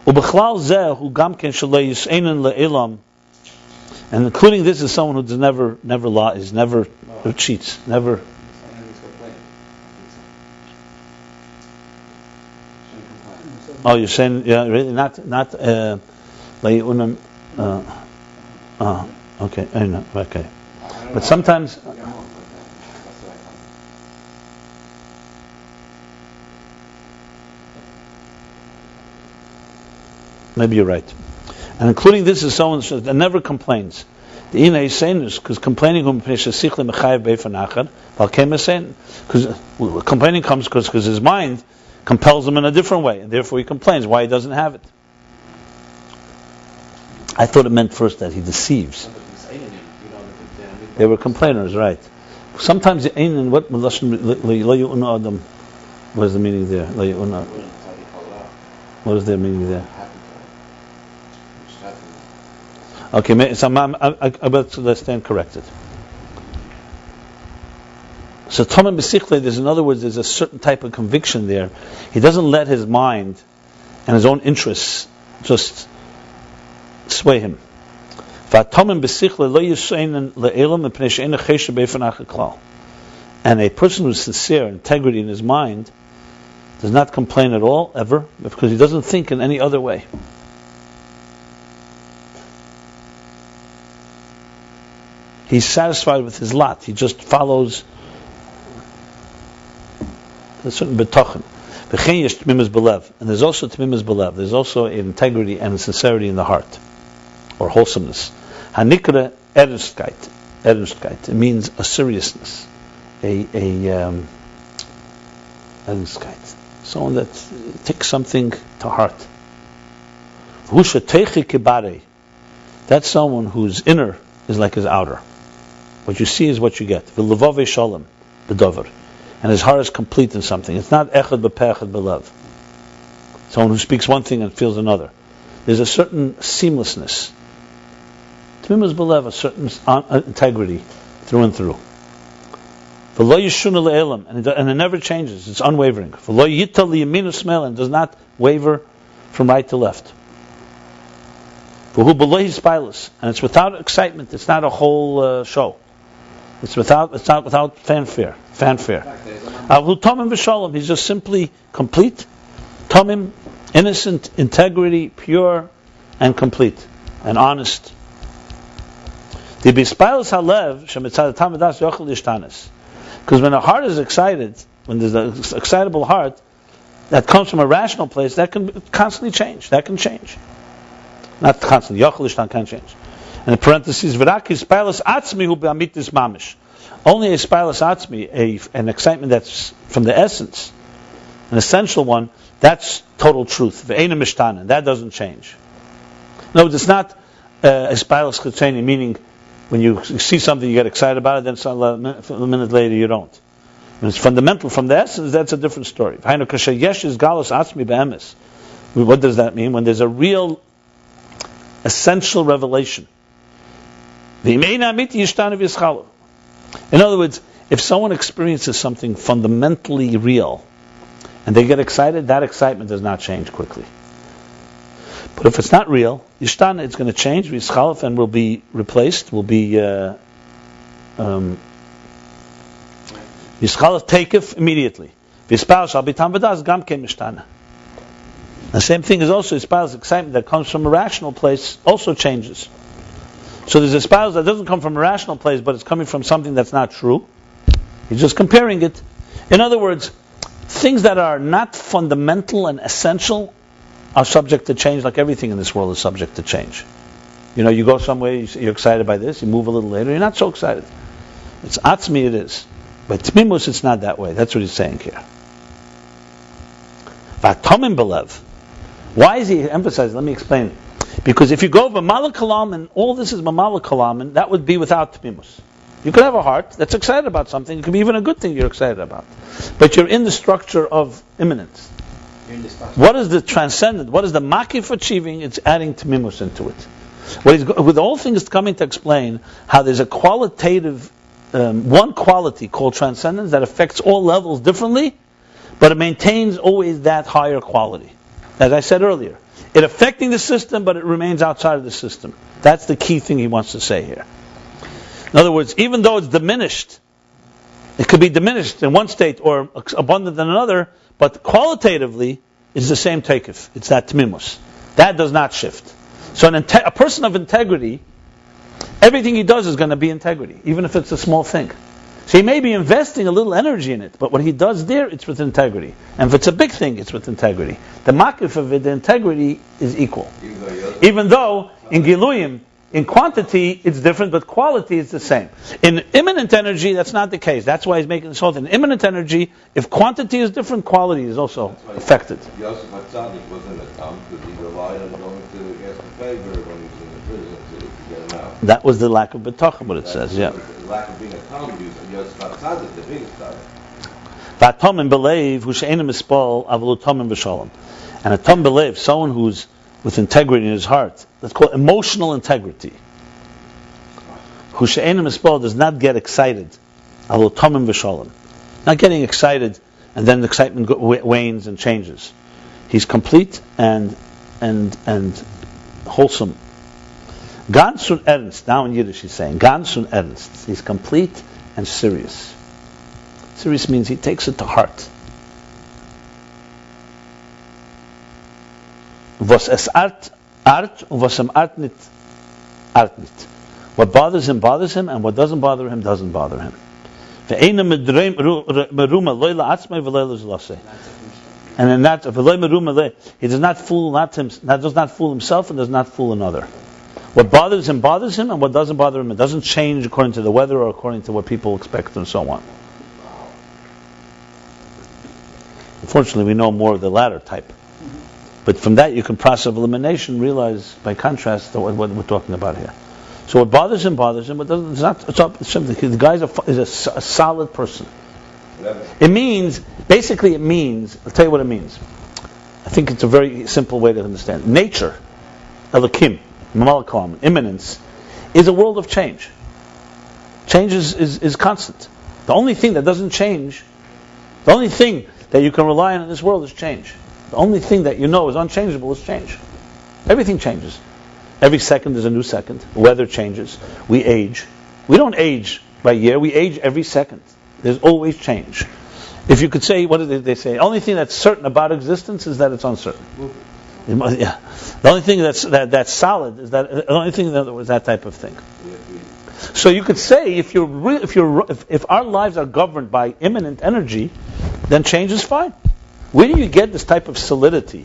Ubechlal zeh hu gam ken shalei yis'einen le'ilam. And including this is someone who never lies, never cheats, never. Oh, you're saying, yeah, really, not. Okay, I know, okay. But sometimes. Maybe you're right. And including this is someone that never complains. The ina is saying this because complaining because complaining comes because his mind compels him in a different way, and therefore he complains why he doesn't have it. I thought it meant first that he deceives. They were complainers, right? Sometimes the ainin, what is the meaning there? What is their meaning there? Okay, so let's stand corrected. So Tomim B'Sichle, in other words, there's a certain type of conviction there. He doesn't let his mind and his own interests just sway him. And a person who's sincere, integrity in his mind, does not complain at all, ever, because he doesn't think in any other way. He's satisfied with his lot. He just follows a certain betochen. And there's also Temimus belev. There's also integrity and sincerity in the heart, or wholesomeness. Hanikra ernstkeit. It means a seriousness, a ernstkeit. Someone that takes something to heart. That's someone whose inner is like his outer. What you see is what you get. V'levave shalom, b'dover. And his heart is complete in something. It's not echad b'pechad b'lev. Someone who speaks one thing and feels another. There's a certain seamlessness. Temimus b'lev, a certain integrity through and through. V'lo yishuna le'elam, and it never changes. It's unwavering. V'lo yita li'yaminu smel, and does not waver from right to left. V'hu b'lo hispilus, and it's without excitement. It's not a whole show. It's without fanfare. Avhu tomim v'shalom. He's just simply complete. Tomim, innocent, integrity, pure, and complete, and honest. The bispilus halev shemitzad tamidas yochel yishtanes. Because when a heart is excited, when there's an excitable heart that comes from a rational place, that can constantly change. That can change. Not constantly. Yochel yishtan can change. And in parentheses, v'rak hispilus atzmi hu be'amitis mamish. Only a spilus atzmi, an excitement that's from the essence, an essential one, that's total truth. Ve'ena mishtanen, that doesn't change. No, it's not a spilus chitzeni, meaning when you see something you get excited about it, then a minute later you don't. When it's fundamental from the essence, that's a different story. What does that mean? When there's a real essential revelation. In other words, if someone experiences something fundamentally real and they get excited, that excitement does not change quickly. But if it's not real, Yishtana, it's going to change, and will be replaced, will be Yischalaf takef immediately. The same thing is also Yischal's excitement that comes from a rational place also changes. So there's a spouse that doesn't come from a rational place, but it's coming from something that's not true. He's just comparing it. In other words, things that are not fundamental and essential are subject to change, like everything in this world is subject to change. You know, you go somewhere, you're excited by this, you move a little later, you're not so excited. It's atzmi, it is. But Temimus, it's not that way. That's what he's saying here. V'atomim belev. Why is he emphasizing? Let me explain. Because if you go mamala kalam and all this is mamala kalam, and that would be without Temimus. You could have a heart that's excited about something. It could be even a good thing you're excited about. But you're in the structure of immanence. What is the transcendent? What is the makif achieving? It's adding Temimus into it. With all things coming to explain how there's a qualitative, one quality called transcendence that affects all levels differently, but it maintains always that higher quality. As I said earlier, it affecting the system, but it remains outside of the system. That's the key thing he wants to say here. In other words, even though it's diminished, it could be diminished in one state or abundant in another, but qualitatively it's the same takeif. It's that temimus. That does not shift. So a person of integrity, everything he does is going to be integrity, even if it's a small thing. So he may be investing a little energy in it, but what he does there, it's with integrity. And if it's a big thing, it's with integrity. The makif of it, the integrity is equal. Even though in Giluyim, in quantity, it's different, but quality is the same. In immanent energy, that's not the case. That's why he's making this whole thing. In immanent energy, if quantity is different, quality is also affected. Yosef HaTzadik wasn't a Tom because he relied on going to ask a favor when he was in the prison to get him out. That was the lack of betachim, what it says, yeah. The lack of being a Tom, Yosef HaTzadik, the biggest Tom. V'atomim believe who she'enim ispal avlu tomim b'shalom. And a tom believe, someone who's with integrity in his heart, that's called emotional integrity. Who she'enim ispal does not get excited, avlu tomim b'shalom. Not getting excited, and then the excitement wanes and changes. He's complete and wholesome. Ganz und ernst. Now in Yiddish he's saying ganz und ernst. He's complete and serious. Serious means he takes it to heart. Was es art, und was art nicht. What bothers him, and what doesn't bother him, doesn't bother him. And in that, he does not fool himself and does not fool another. What bothers him, and what doesn't bother him, it doesn't change according to the weather or according to what people expect and so on. Unfortunately, we know more of the latter type. But from that, you can process of elimination, realize by contrast what we're talking about here. So what bothers him, what doesn't, it's something. The guy is a solid person. It means, I'll tell you what it means. I think it's a very simple way to understand. Nature, Elokim, Malakam, immanence, is a world of change. Change is constant. The only thing that doesn't change, the only thing that you can rely on in this world is change. The only thing that you know is unchangeable is change. Everything changes. Every second is a new second. The weather changes. We age. We don't age by year. We age every second. There's always change. If you could say, what did they say? The only thing that's certain about existence is that it's uncertain. Yeah. The only thing that's solid is that. The only thing that was that type of thing. So you could say if our lives are governed by immanent energy, then change is fine. Where do you get this type of solidity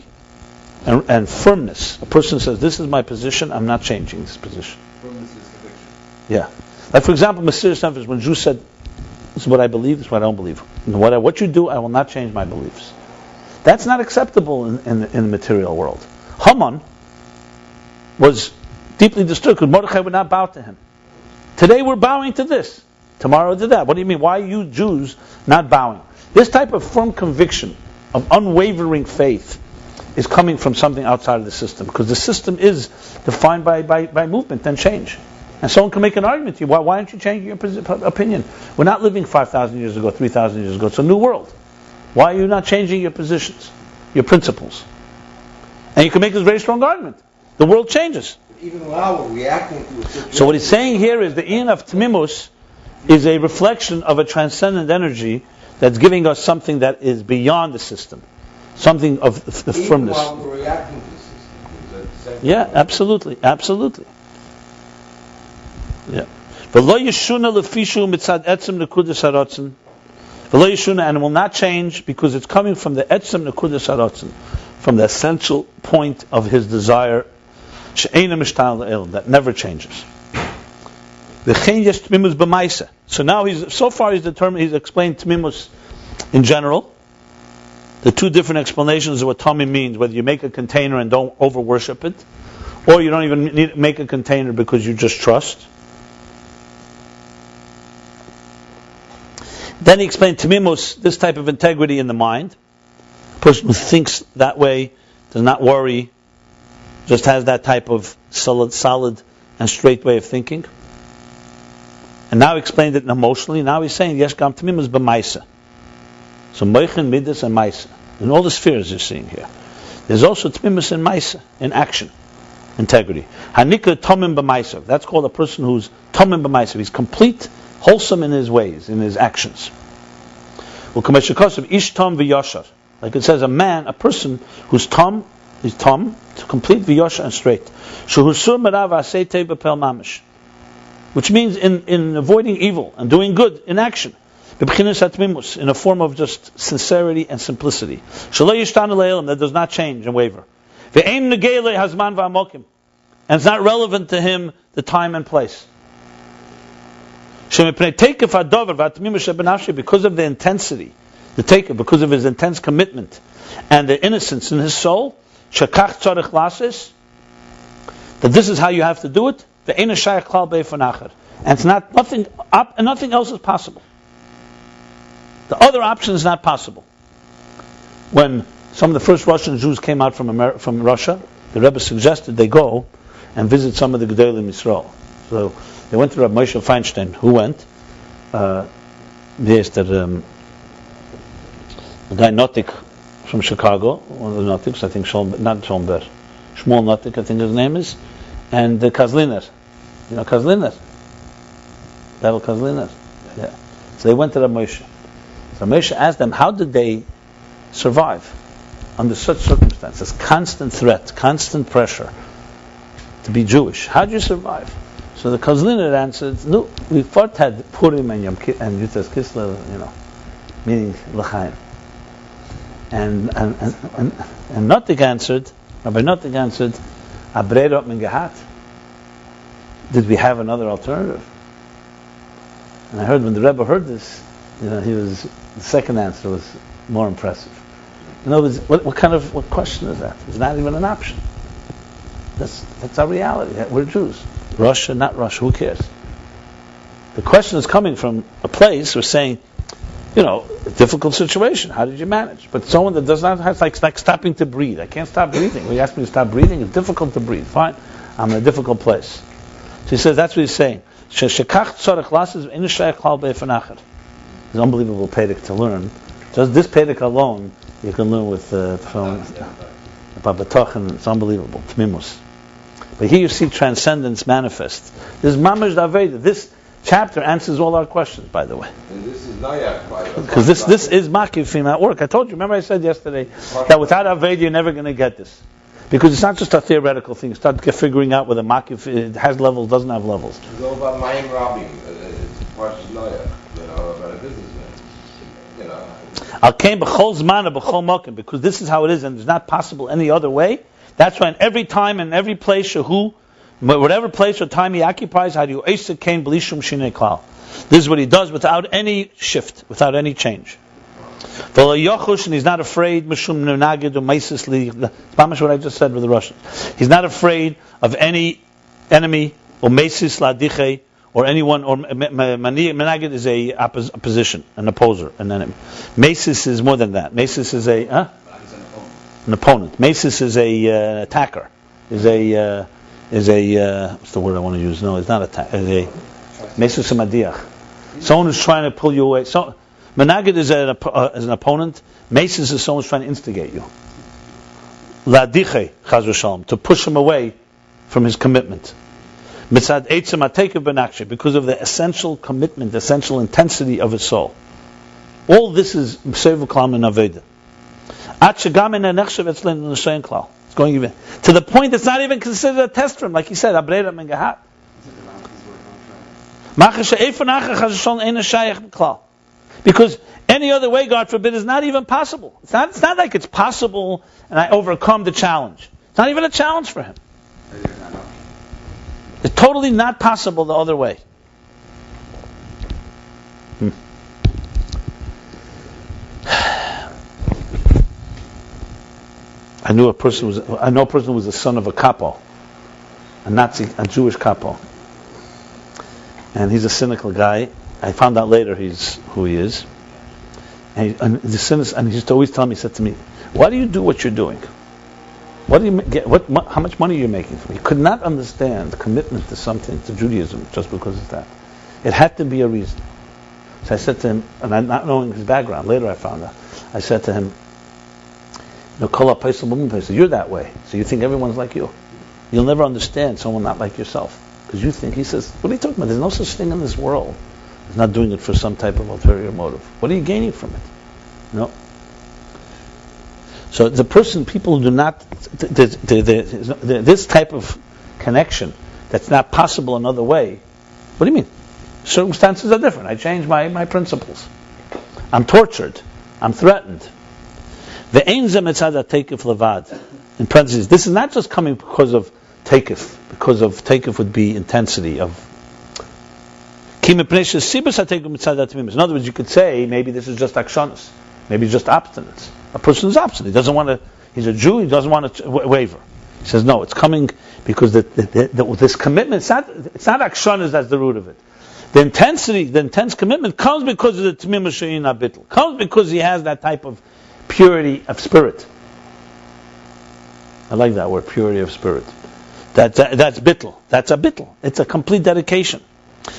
and firmness? A person says, "This is my position. I'm not changing this position." Firmness is conviction. Yeah. Like for example, Messiah's emphasis when Jews said, "This is what I believe. This is what I don't believe. And what you do, I will not change my beliefs." That's not acceptable in the material world. Haman was deeply disturbed because Mordechai would not bow to him. Today we're bowing to this. Tomorrow to that. What do you mean? Why are you Jews not bowing? This type of firm conviction, of unwavering faith, is coming from something outside of the system. Because the system is defined by movement and change. And someone can make an argument to you, why aren't you changing your opinion? We're not living 5,000 years ago, 3,000 years ago. It's a new world. Why are you not changing your positions, your principles? And you can make this very strong argument. The world changes. Even now we're reacting to a situation. So what he's saying here is the Ayin of Temimus is a reflection of a transcendent energy that's giving us something that is beyond the system. Something of the firmness. Even while we're reacting to the system. Is that the same Yeah, thing? absolutely. Yeah. V'lo yeshuna lefishu mitzad etzem nekudas haratzon. V'lo yeshuna, and it will not change because it's coming from the etzem nekudas haratzon, from the essential point of his desire, she'eina mishtal le'el, that never changes. V'chein yesh temimus b'maisa. So now he's explained temimus in general. The two different explanations of what Tommy means, whether you make a container and don't over-worship it, or you don't even need to make a container because you just trust. Then he explained Temimus, this type of integrity in the mind. A person who thinks that way, does not worry, just has that type of solid and straight way of thinking. And now he explained it emotionally. Now he's saying, Yesh gam Temimus b'maisa. So Moichin, Midas, and Maisa. In all the spheres you're seeing here. There's also Temimus in Maisa, in action, integrity. Hanika Tomim b'maisa. That's called a person who's Tomim b'maisa. He's complete, wholesome in his ways, in his actions. Ish Tom v'yashar. Like it says, a man, a person who's Tom, he's Tom, to complete v'yashar and straight. Shehusur merav asei tei b'pel mamish. Which means in avoiding evil and doing good in action. In a form of just sincerity and simplicity. That does not change and waver. And it's not relevant to him the time and place. Because of the intensity, because of his intense commitment and the innocence in his soul, that this is how you have to do it, and it's nothing else is possible. The other option is not possible. When some of the first Russian Jews came out from Russia, the Rebbe suggested they go and visit some of the Gedolim Yisrael. So they went to Rabbi Moshe Feinstein, who went. There's the guy Notik from Chicago, one of the Notiks, I think not Shmuel Notik, I think his name is, and the Kazliner. You know Kazliner? Babel Kazliner? Yeah. So they went to Rabbi Moshe. So Moshe asked them, how did they survive under such circumstances? Constant threat, constant pressure to be Jewish. How did you survive? So the Kazliner answered, no, we first had Purim and Yutas Kislev, meaning L'chaim. And Notik answered, Rabbi Notik answered, Abrerot min gehat. Did we have another alternative? And I heard when the Rebbe heard this, the second answer was more impressive. In other words, what question is that? It's not even an option. That's our reality. We're Jews. Russia, not Russia, who cares? The question is coming from a place we're saying, a difficult situation. How did you manage? But someone that does not have, like stopping to breathe. I can't stop breathing. When you ask me to stop breathing, it's difficult to breathe. Fine. I'm in a difficult place. So he says, that's what he's saying. It's an unbelievable pedic to learn. Just this pedic alone, you can learn with from Babatochen. It's unbelievable. Temimus. But here you see transcendence manifest. This is Mamash Daveda. This chapter answers all our questions, by the way. And this is Nayak, because this is Makifim at work. I told you, remember I said yesterday, that without Aveda you're never going to get this. Because it's not just a theoretical thing. You start figuring out whether Makif, it has levels, doesn't have levels. It's all about Mayim Rabbi. It's part of Nayak, about a businessman. Because this is how it is, and it's not possible any other way. That's why in every time and every place, whatever place or time he occupies, this is what he does without any shift, without any change. And he's not afraid. That's what I just said with the Russians. He's not afraid of any enemy or mesis ladiche or anyone. Or menagid is a opposition, an opposer, an enemy. Mesis is more than that. Mesis is an opponent. Mesis is a attacker. Is a what's the word I want to use? No, it's not attack. Is a mesis amadiach. Someone who's trying to pull you away. So menagid is an opponent. Mesis is someone who's trying to instigate you. Ladiche chaz v'shalom, to push him away from his commitment. Mitzad eitzem atekev benaksheh, because of the essential commitment, the essential intensity of his soul. All this is Sevu Klam and Aveda. It's going even to the point it's not even considered a test for him, like he said, Abrera min gehat. Because any other way, God forbid, is not even possible. It's not like it's possible and I overcome the challenge. It's not even a challenge for him. It's totally not possible the other way. I know a person who was the son of a capo, a Nazi, a Jewish capo, and he's a cynical guy. I found out later he's who he is. And he used to always tell me, he said to me, why do you do what you're doing? What do you get? How much money are you making from it? He could not understand commitment to something, to Judaism, just because of that. It had to be a reason. So I said to him, and I'm not knowing his background, later I found out, I said to him, you're that way, so you think everyone's like you. You'll never understand someone not like yourself. Because you think, he says, what are you talking about? There's no such thing in this world. He's not doing it for some type of ulterior motive. What are you gaining from it? No. So the person, people who do not, this type of connection that's not possible another way, what do you mean? Circumstances are different. I change my principles. I'm tortured. I'm threatened. The ein ze mitzad teikif levad. In parentheses, this is not just coming because of teikif. Because of teikif would be intensity of. In other words, you could say maybe this is just akshanas. Maybe just abstinence. A person is abstinent. He doesn't want to. He's a Jew. He doesn't want to waver. He says no. It's coming because this commitment. It's not akshanas that's the root of it. The intensity, the intense commitment comes because of the Temimus she'in habitl. Comes because he has that type of purity of spirit. I like that word, purity of spirit. That's bitl. That's a bitl. It's a complete dedication.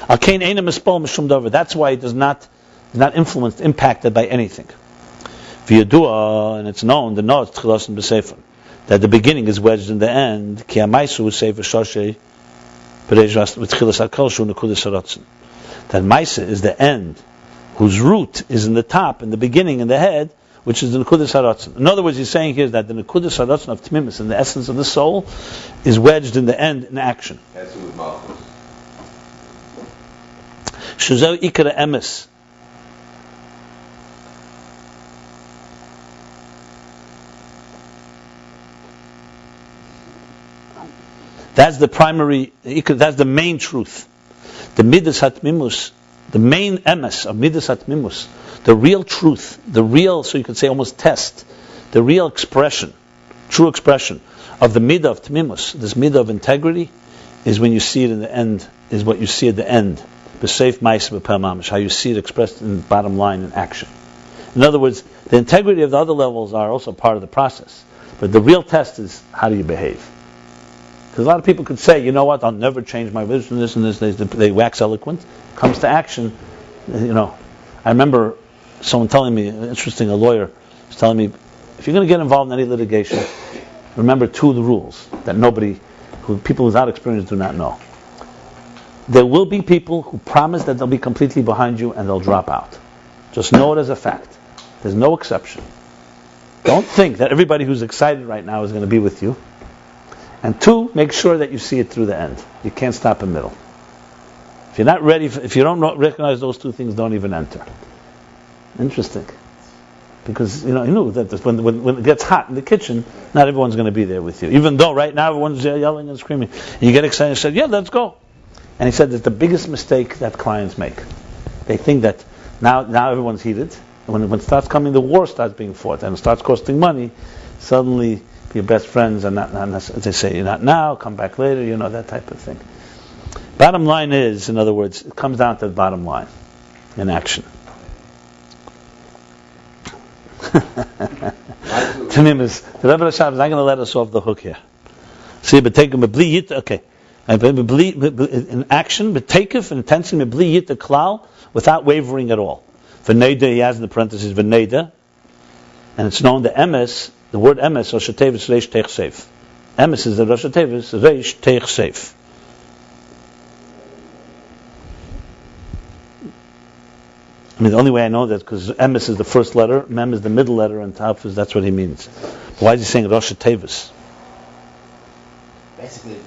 That's why it is not influenced, impacted by anything. And it's known, that the beginning is wedged in the end. That Maisa is the end, whose root is in the top, in the beginning, in the head, which is the Nekudas HaRatzon. In other words, he's saying here that the Nekudas HaRatzon of Temimus, in the essence of the soul, is wedged in the end, in action. Shuzeu Ikara Emes. That's the primary, that's the main truth. The Midas HaTmimus, the main emes of Midas HaTmimus, the real truth, the real, so you could say almost test, the real expression, true expression of the Midah of Tmimus, this Midah of integrity, is when you see it in the end, is what you see at the end. B'seif ma'aseh b'peh mamish, how you see it expressed in the bottom line in action. In other words, the integrity of the other levels are also part of the process. But the real test is, how do you behave? Because a lot of people could say, you know what, I'll never change my vision, this and this, they wax eloquent. Comes to action, I remember someone telling me, interesting, a lawyer was telling me, if you're going to get involved in any litigation, remember two of the rules that people without experience do not know. There will be people who promise that they'll be completely behind you and they'll drop out. Just know it as a fact. There's no exception. Don't think that everybody who's excited right now is going to be with you. And two, make sure that you see it through the end. You can't stop in the middle. If you're not ready, if you don't recognize those two things, don't even enter. Interesting. Because, you know that when it gets hot in the kitchen, not everyone's going to be there with you. Even though right now everyone's yelling and screaming. And you get excited and say, yeah, let's go. And he said that's the biggest mistake that clients make. They think that now everyone's heated. When it starts coming, the war starts being fought and it starts costing money, suddenly your best friends are not they say, you're not now, come back later, that type of thing. Bottom line is, in other words, it comes down to the bottom line in action. Temimus, the Rebbe Rashab is not going to let us off the hook here. See, but take him okay. In action, but take it and intensity mebli yit klal without wavering at all. V'neida, he has in the parentheses v'neida, and it's known the emes. The word emes, Rosh Tevis, Reish Teich Seif. Emes is the Rosh Tevis, Reish Teich Seif. I mean, the only way I know that because emes is the first letter, mem is the middle letter, and taf is, that's what he means. But why is he saying Rosh Tevis? Basically,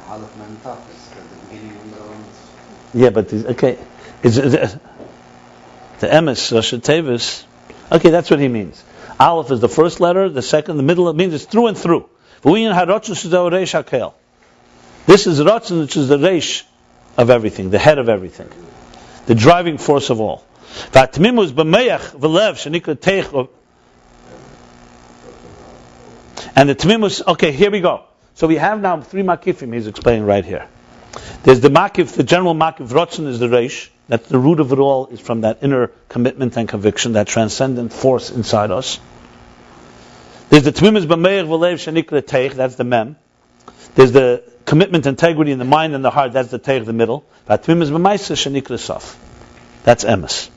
Aleph, Mem, Taf is the beginning of the ones. Yeah, but okay, the emes, Rosh Tevis. Okay, that's what he means. Aleph is the first letter, the second, the middle, it means it's through and through. This is Ratzon, which is the Reish of everything, the head of everything, the driving force of all. And the Temimus, okay, here we go. So we have now three makifim he's explaining right here. There's the makif, the general makif, Ratzon is the Reish, that the root of it all is from that inner commitment and conviction, that transcendent force inside us. There's the Temimus b'meich v'lev shenikra teich, that's the mem. There's the commitment, integrity in the mind and the heart, that's the teich, the middle. Temimus b'maisa shenikra saf, that's emes.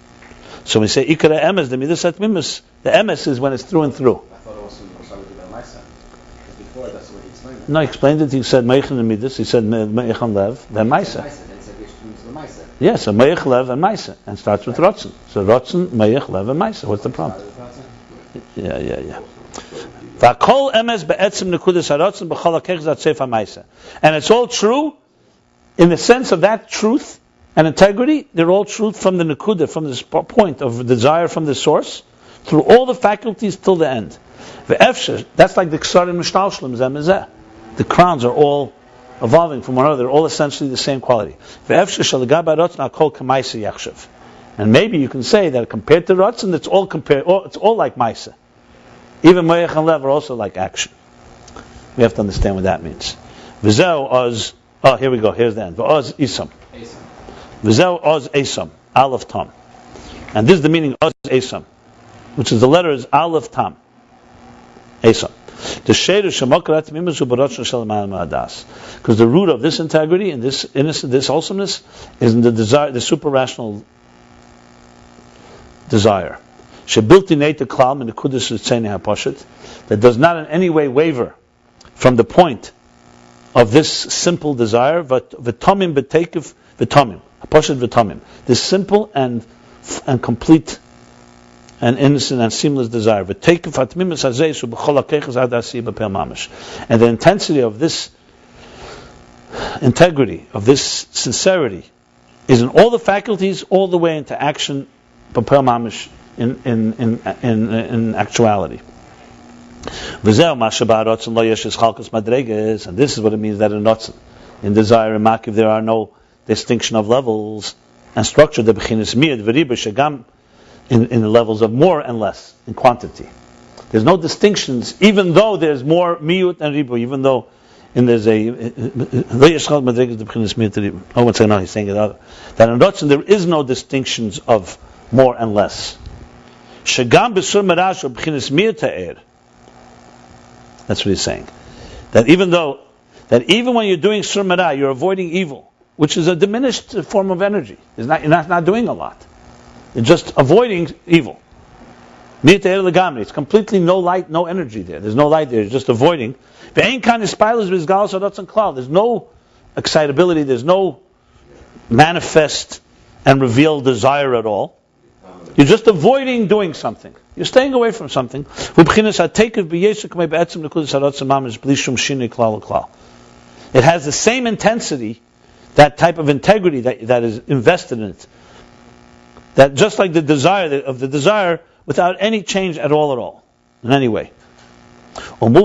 So when we say ikra emes, the midas Temimus, the emes is when it's through and through. I thought it was something to do with Maisa. Because before that's what he explained it. No, he explained it. He said meich and midas. He said meich and lev, then maisa. Then he said Maisa. Yes, so meich, lev, and maisa, and starts with rotzen. So rotzen, meich, lev, and maisa. What's the problem? Yeah. V'akol emes be'etzem nekudas harotzen b'chol hakech zat seif ha'maisa. And it's all true in the sense of that truth and integrity. They're all truth from the nekuda, from this point of desire from the source, through all the faculties till the end. Ve'efsher, that's like the ksarim mishtalshlim zemezeh. The crowns are all evolving from one another. They're all essentially the same quality. Ve'efsher shalagab harotzen hakol k'maisa yachshav. And maybe you can say that compared to rotzen, it's all like maisa. Even Moyech and Lev are also like action. We have to understand what that means. V'zeu oz, here we go, here's the end. V'oz isam. V'zeu oz esam, aleph tam. And this is the meaning oz esam, which is the letters aleph tam. Esam. The sheiru shemokrat mimus u'barotshon shel ma'adas. Because the root of this integrity and this innocence, this wholesomeness, is in the desire, the supra-rational desire. That does not in any way waver from the point of this simple desire, this simple and complete and innocent and seamless desire. And the intensity of this integrity, of this sincerity, is in all the faculties, all the way into action, in actuality. And this is what it means that in rotzen, in desire and makiv, there are no distinction of levels and structure, in the levels of more and less in quantity. There's no distinctions, even though there's more miyut and ribu, even though there's a he's saying it other. That in rotzen there is no distinctions of more and less. That's what he's saying. That even when you're doing surmara, you're avoiding evil, which is a diminished form of energy. You're not doing a lot. You're just avoiding evil. It's completely no light, no energy there. There's no light there. You're just avoiding. There's no excitability. There's no manifest and revealed desire at all. You're just avoiding doing something. You're staying away from something. It has the same intensity, that type of integrity that is invested in it. That just like the desire, without any change at all, in any way. And we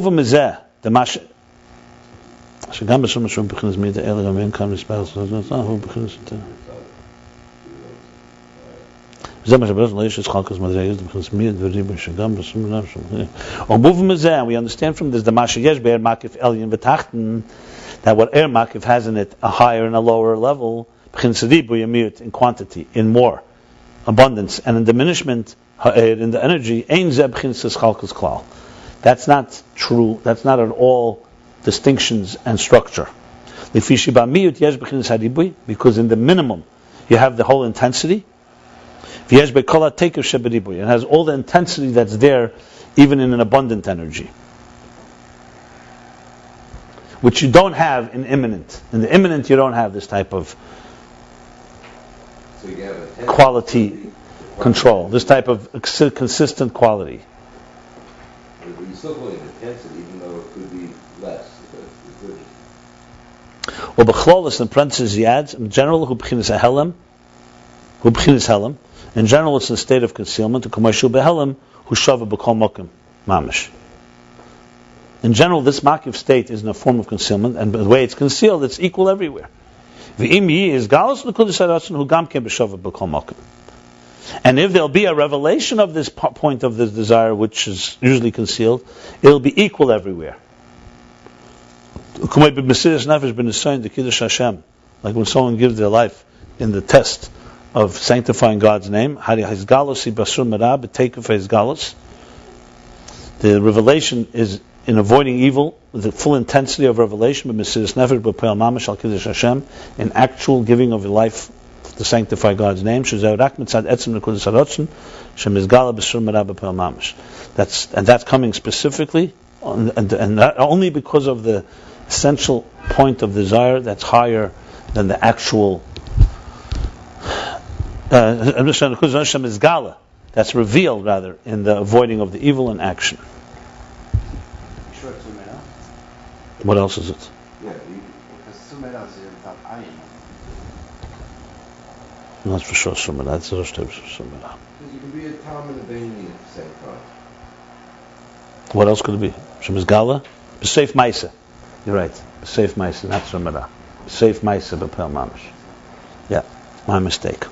understand from this that what air makif has in it a higher and a lower level, in quantity, in more abundance, and in diminishment in the energy. That's not true. That's not at all distinctions and structure. Because in the minimum you have the whole intensity. It has all the intensity that's there, even in an abundant energy, which you don't have in immanent. In the immanent, you don't have this type of quality control, this type of consistent quality. But you still call it intensity, even though it could be less. Well, b'chlolis in parentheses he adds, in general, hu b'chinas helam. In general, it's a state of concealment. In general, this makiv state is in a form of concealment, and the way it's concealed, it's equal everywhere. And if there'll be a revelation of this point of this desire, which is usually concealed, it'll be equal everywhere. Like when someone gives their life in the test of sanctifying God's name. The revelation is in avoiding evil, the full intensity of revelation, in actual giving of your life to sanctify God's name. That's coming specifically, and not only because of the essential point of desire that's higher than the actual. That's revealed rather in the avoiding of the evil in action. What else is it? Yeah, because Sumera is without Ayin. Not for sure, Sumera. That's the Sumera. You can be a Tam and a Baini at the same time. What else could it be? Shem is Gala? B'seif Maisa. You're right. B'seif Maisa, not Sumera. B'seif Maisa, B'pel Mamish. Yeah, my mistake.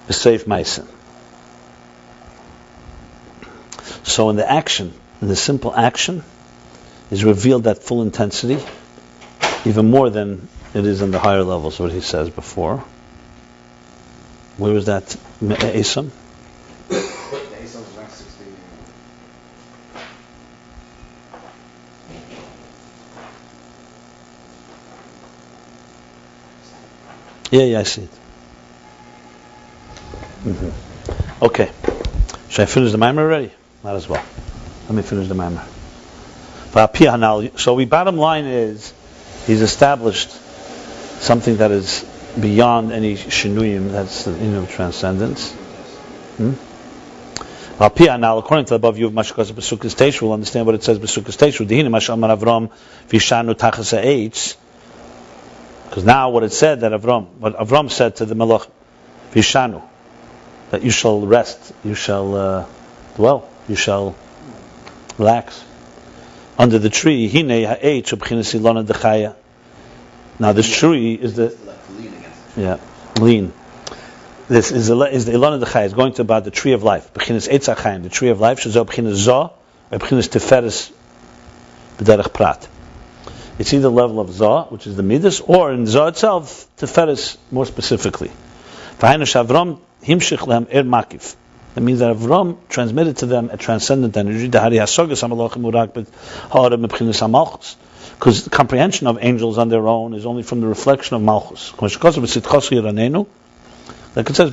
B'seif Maisa. So in the action, in the simple action, is revealed that full intensity, even more than it is in the higher levels, what he says before. Where is that? Esam? Yeah, I see it. Mm-hmm. Okay. Should I finish the mimer already? Might as well. Let me finish the mimer. So bottom line is, he's established something that is beyond any shinuyim, that's the transcendence. According to the above view of Mashkas Besukkas Teishvu, we'll understand what it says Besukkas Teishvu. Because now what it said that what Avram said to the Melech Vishanu, that you shall rest, you shall dwell, you shall relax under the tree. Now this tree is the lean. This is the Ilana Dechaya. It's going to about the tree of life. The tree of life. It's either level of Zah, which is the Midas, or in Zah itself, Teferes more specifically. That means that Avram transmitted to them a transcendent energy, because the comprehension of angels on their own is only from the reflection of Malchus. Like it says,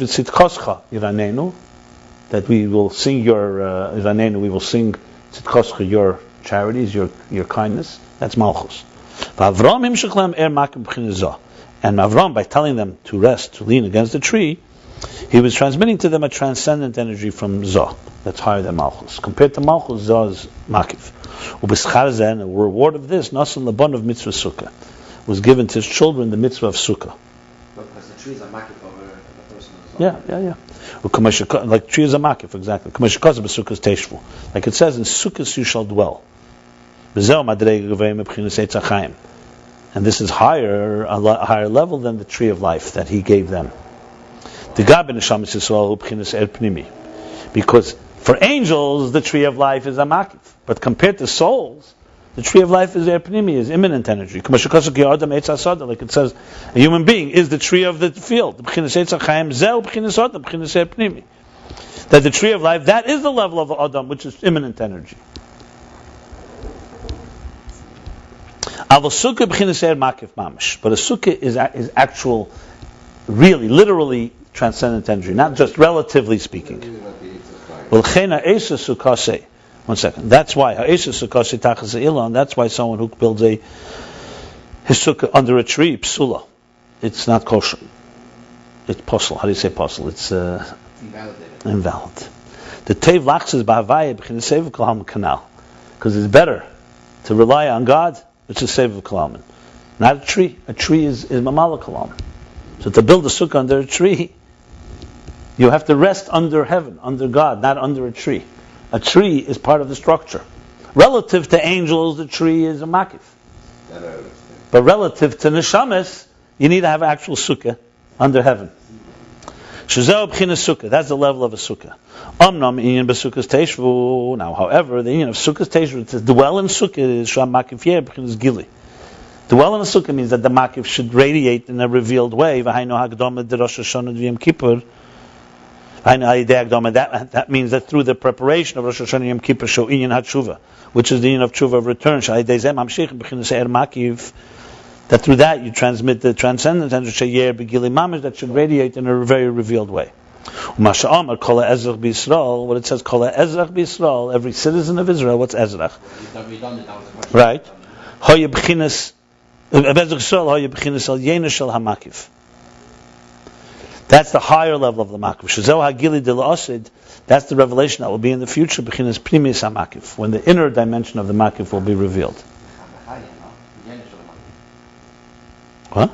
that we will sing your Iranenu, we will sing Tzidkoscha, your charities, your kindness. That's Malchus. And Avram, by telling them to rest, to lean against the tree, he was transmitting to them a transcendent energy from Zah, that's higher than Malchus. Compared to Malchus, Zah is Makif. And a reward of this, Nasan Laban of Mitzvah Sukkah, was given to his children the Mitzvah of Sukkah. Because the trees are Makif over the person. Yeah. Like trees are Makif, exactly. Teishvu. Like it says, in Sukkahs you shall dwell. And this is higher, a higher level than the tree of life that he gave them. Because for angels, the tree of life is a makif. But compared to souls, the tree of life is pnimi, is immanent energy. Like it says, a human being is the tree of the field. That the tree of life, that is the level of Adam, which is immanent energy. But a sukkah is actual, really, literally transcendent energy, not just relatively speaking. 1 second. That's why that's why someone who builds his sukkah under a tree, psula, it's not kosher. It's posel. How do you say posel? It's invalid. The teiv lachs is b'havaya b'chinesev k'lam canal, because it's better to rely on God, which is sev k'lam, not a tree. A tree is mamala k'lam. So to build a sukkah under a tree, you have to rest under heaven, under God, not under a tree. A tree is part of the structure. Relative to angels, the tree is a makif. But relative to neshamas, you need to have actual sukkah under heaven. Shazal b'chinas sukkah. That's the level of a sukkah. Omnam inyan b'sukkahs teishvu. Now, however, the inyan of sukkahs teishvu, to dwell in sukkah is sham makif yeh b'chinas gili. Dwell in a sukkah means that the makif should radiate in a revealed way. That means that through the preparation of Rosh Hashanah Yom Kippur, show inyan hatshuva, which is the inyan of tshuva of return. That through that you transmit the transcendence and that should radiate in a very revealed way. What it says, Kol Ezrach B'Yisrael, every citizen of Israel. What's Ezrach? Right. That's the higher level of the makif. That's the revelation that will be in the future, when the inner dimension of the makif will be revealed. What?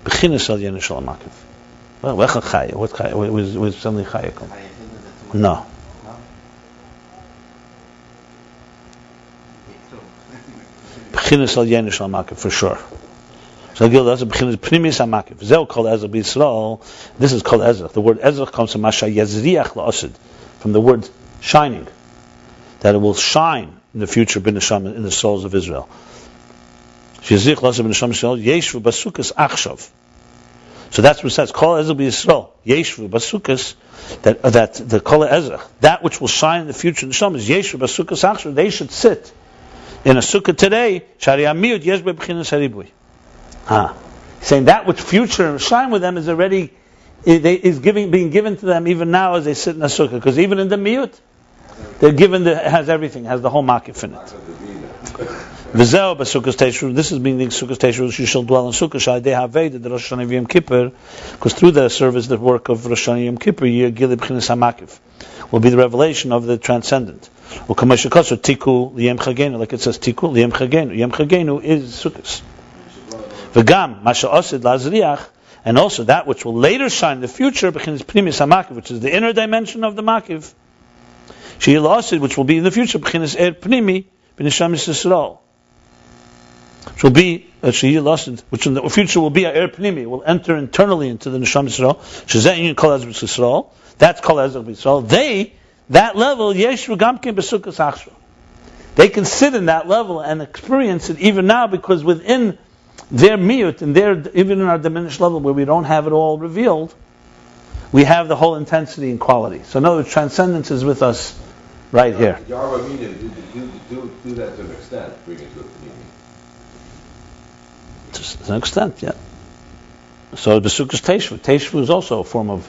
Bechinas al Yena Shal HaMakif. Well, what chaya? Where's something chaya come? No. Bechinas al Yena Shal HaMakif, for sure. So that's a bechinas primis HaMakif. Zeh called Ezra B'Yisrael. This is called Ezra. The word Ezra comes from Masha Yazriach La'asid, from the word shining. That it will shine in the future in the souls of Israel. So that's what it says. Kol Ezra B'Yisrael Yeshvu Basukas. That the Kol Ezra, that which will shine in the future in the Sham, is Yeshvu Basukas Achshav. They should sit in a sukkah today. Shari Amiyut Yeshbe B'chinas Haribui. Saying that which future shine with them is already being given to them even now as they sit in a sukkah. Because even in the miyut, they're given has everything, has the whole makif in it. This is being the sukkah Teishvu. You shall dwell in sukkah. They have the Rosh Hashanah Yom Kippur, because through the service, the work of Rosh Hashanah Yom Kippur, will be the revelation of the transcendent. Like it says, Tiku Liyem Chagenu. Yem Chagenu is sukkahs. V'gam Masha Osid Lazriach, and also that which will later shine in the future, which is the inner dimension of the makiv. She'il Osid, which will be in the future, which in the future will be a er pnimi, will enter internally into the Neshama Yisrael. That's Kol Ezra B'Yisrael. That level, Yeshru Gamkin B'Sukkos Achshav. They can sit in that level and experience it even now, because within their miyut and even in our diminished level where we don't have it all revealed, we have the whole intensity and quality. So in other words, transcendence is with us right here. Yarva meaning do that to an extent, bring it to a meaning. To an extent, yeah. So the Sukkot Teishvu is also a form of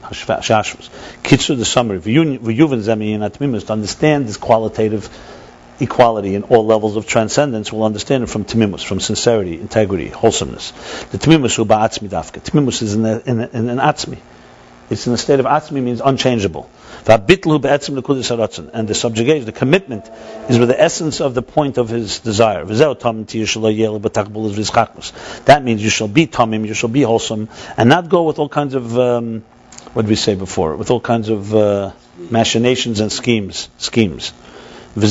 Shashvus. Kitsu, the summary. V'yuven zemi in Temimus, to understand this qualitative equality in all levels of transcendence, we'll understand it from Temimus, from sincerity, integrity, wholesomeness. The Temimus hu ba'atzmi dafka. Temimus is in an atzmi. It's in the state of atzmi, means unchangeable. And the subjugation, the commitment, is with the essence of the point of his desire. That means you shall be tamim, you shall be wholesome, and not go with all kinds of, what did we say before? With all kinds of machinations and schemes. And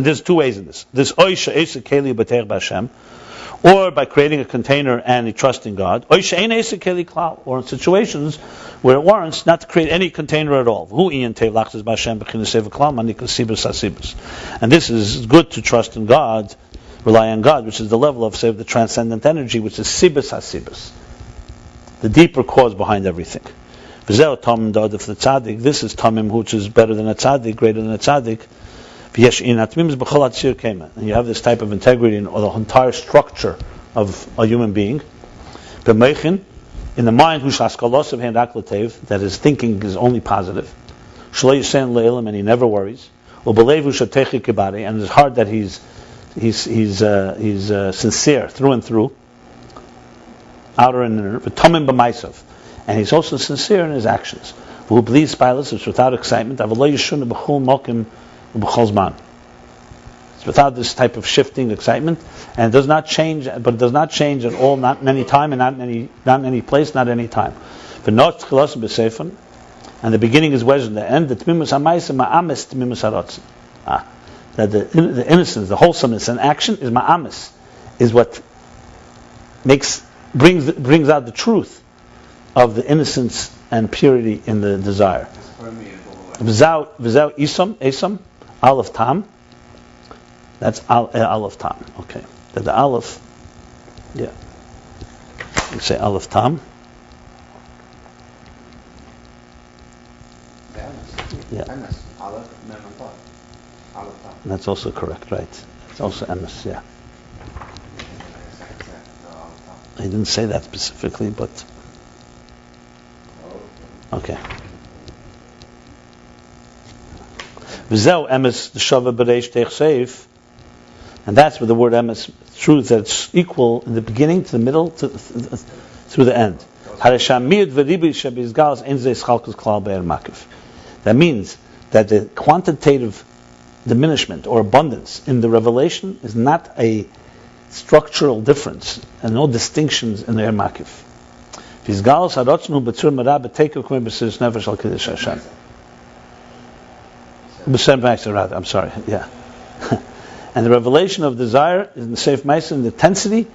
there's two ways in this. This oisha esa keli b'teich b'Hashem, or by creating a container and trusting God, or in situations where it warrants not to create any container at all. And this is good to trust in God, rely on God, which is the level of, say, the transcendent energy, which is sibus hasibus, the deeper cause behind everything. This is tamim, which is better than a tzaddik, greater than a tzaddik. And you have this type of integrity in the entire structure of a human being. In the mind, that his thinking is only positive. And he never worries. And his heart that he's sincere through and through, outer and inner. And he's also sincere in his actions. Who believes pilot without excitement. It's without this type of shifting excitement, and it does not change. But it does not change at all. Not in any time, and not in any place, not any time. And the beginning is wedged in the end. The Temimus hamayis ma'amis Temimus harotzen. That the innocence, the wholesomeness in action is ma'amis, is what brings out the truth of the innocence and purity in the desire. Without isam, aleph tam. That's aleph tam. Okay, the aleph. Yeah, you say aleph tam. Yeah, that's also correct, right? It's also emes. Yeah, I didn't say that specifically, but okay. V'zeu emes shava b'reish teich, and that's where the word emes, truth, that it's equal in the beginning to the middle through the end. That means that the quantitative diminishment or abundance in the revelation is not a structural difference and no distinctions in the Er Makif. I'm sorry, yeah. And the revelation of desire is in the Seif Ma'aser, in the intensity,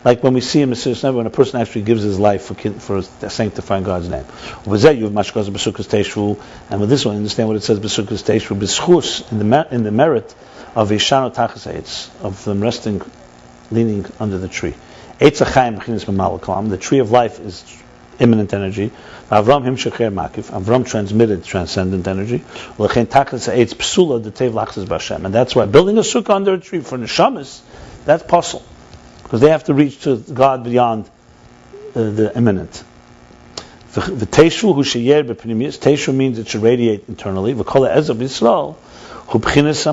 like when we see in Mesiras Nefesh, when a person actually gives his life for sanctifying God's name. And with this one, understand what it says, Besukas Teishvu, B'schus, in the merit of Yishanu Tachas Eitz, of them resting, leaning under the tree. Eitz HaChaim Mechinas B'mal Kalam, the tree of life is immanent energy. Avram Himshecher Makif, Avram transmitted transcendent energy. L'chein Tachas Eitz Psula D'Tev Lachzes B'Hashem, and that's why building a sukkah under a tree for neshamas, that's possible. Because they have to reach to God beyond the immanent. The Teishvu, who sheyer b'pnimius, Teishvu means it should radiate internally. V'kol ha'ezach b'Yisrael, hu b'chinas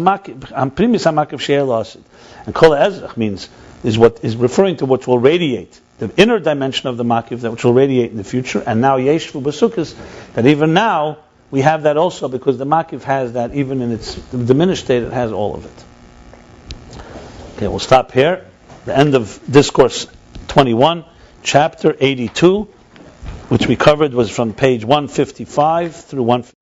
primis ha'makiv sheyer lasid. And kol ha'ezach means is what is referring to what will radiate, the inner dimension of the makiv, that which will radiate in the future. And now yeshvu b'sukkos, that even now we have that also, because the makiv has that, even in its diminished state, it has all of it. Okay, we'll stop here. The end of Discourse 21, chapter 82, which we covered was from page 155 through 150.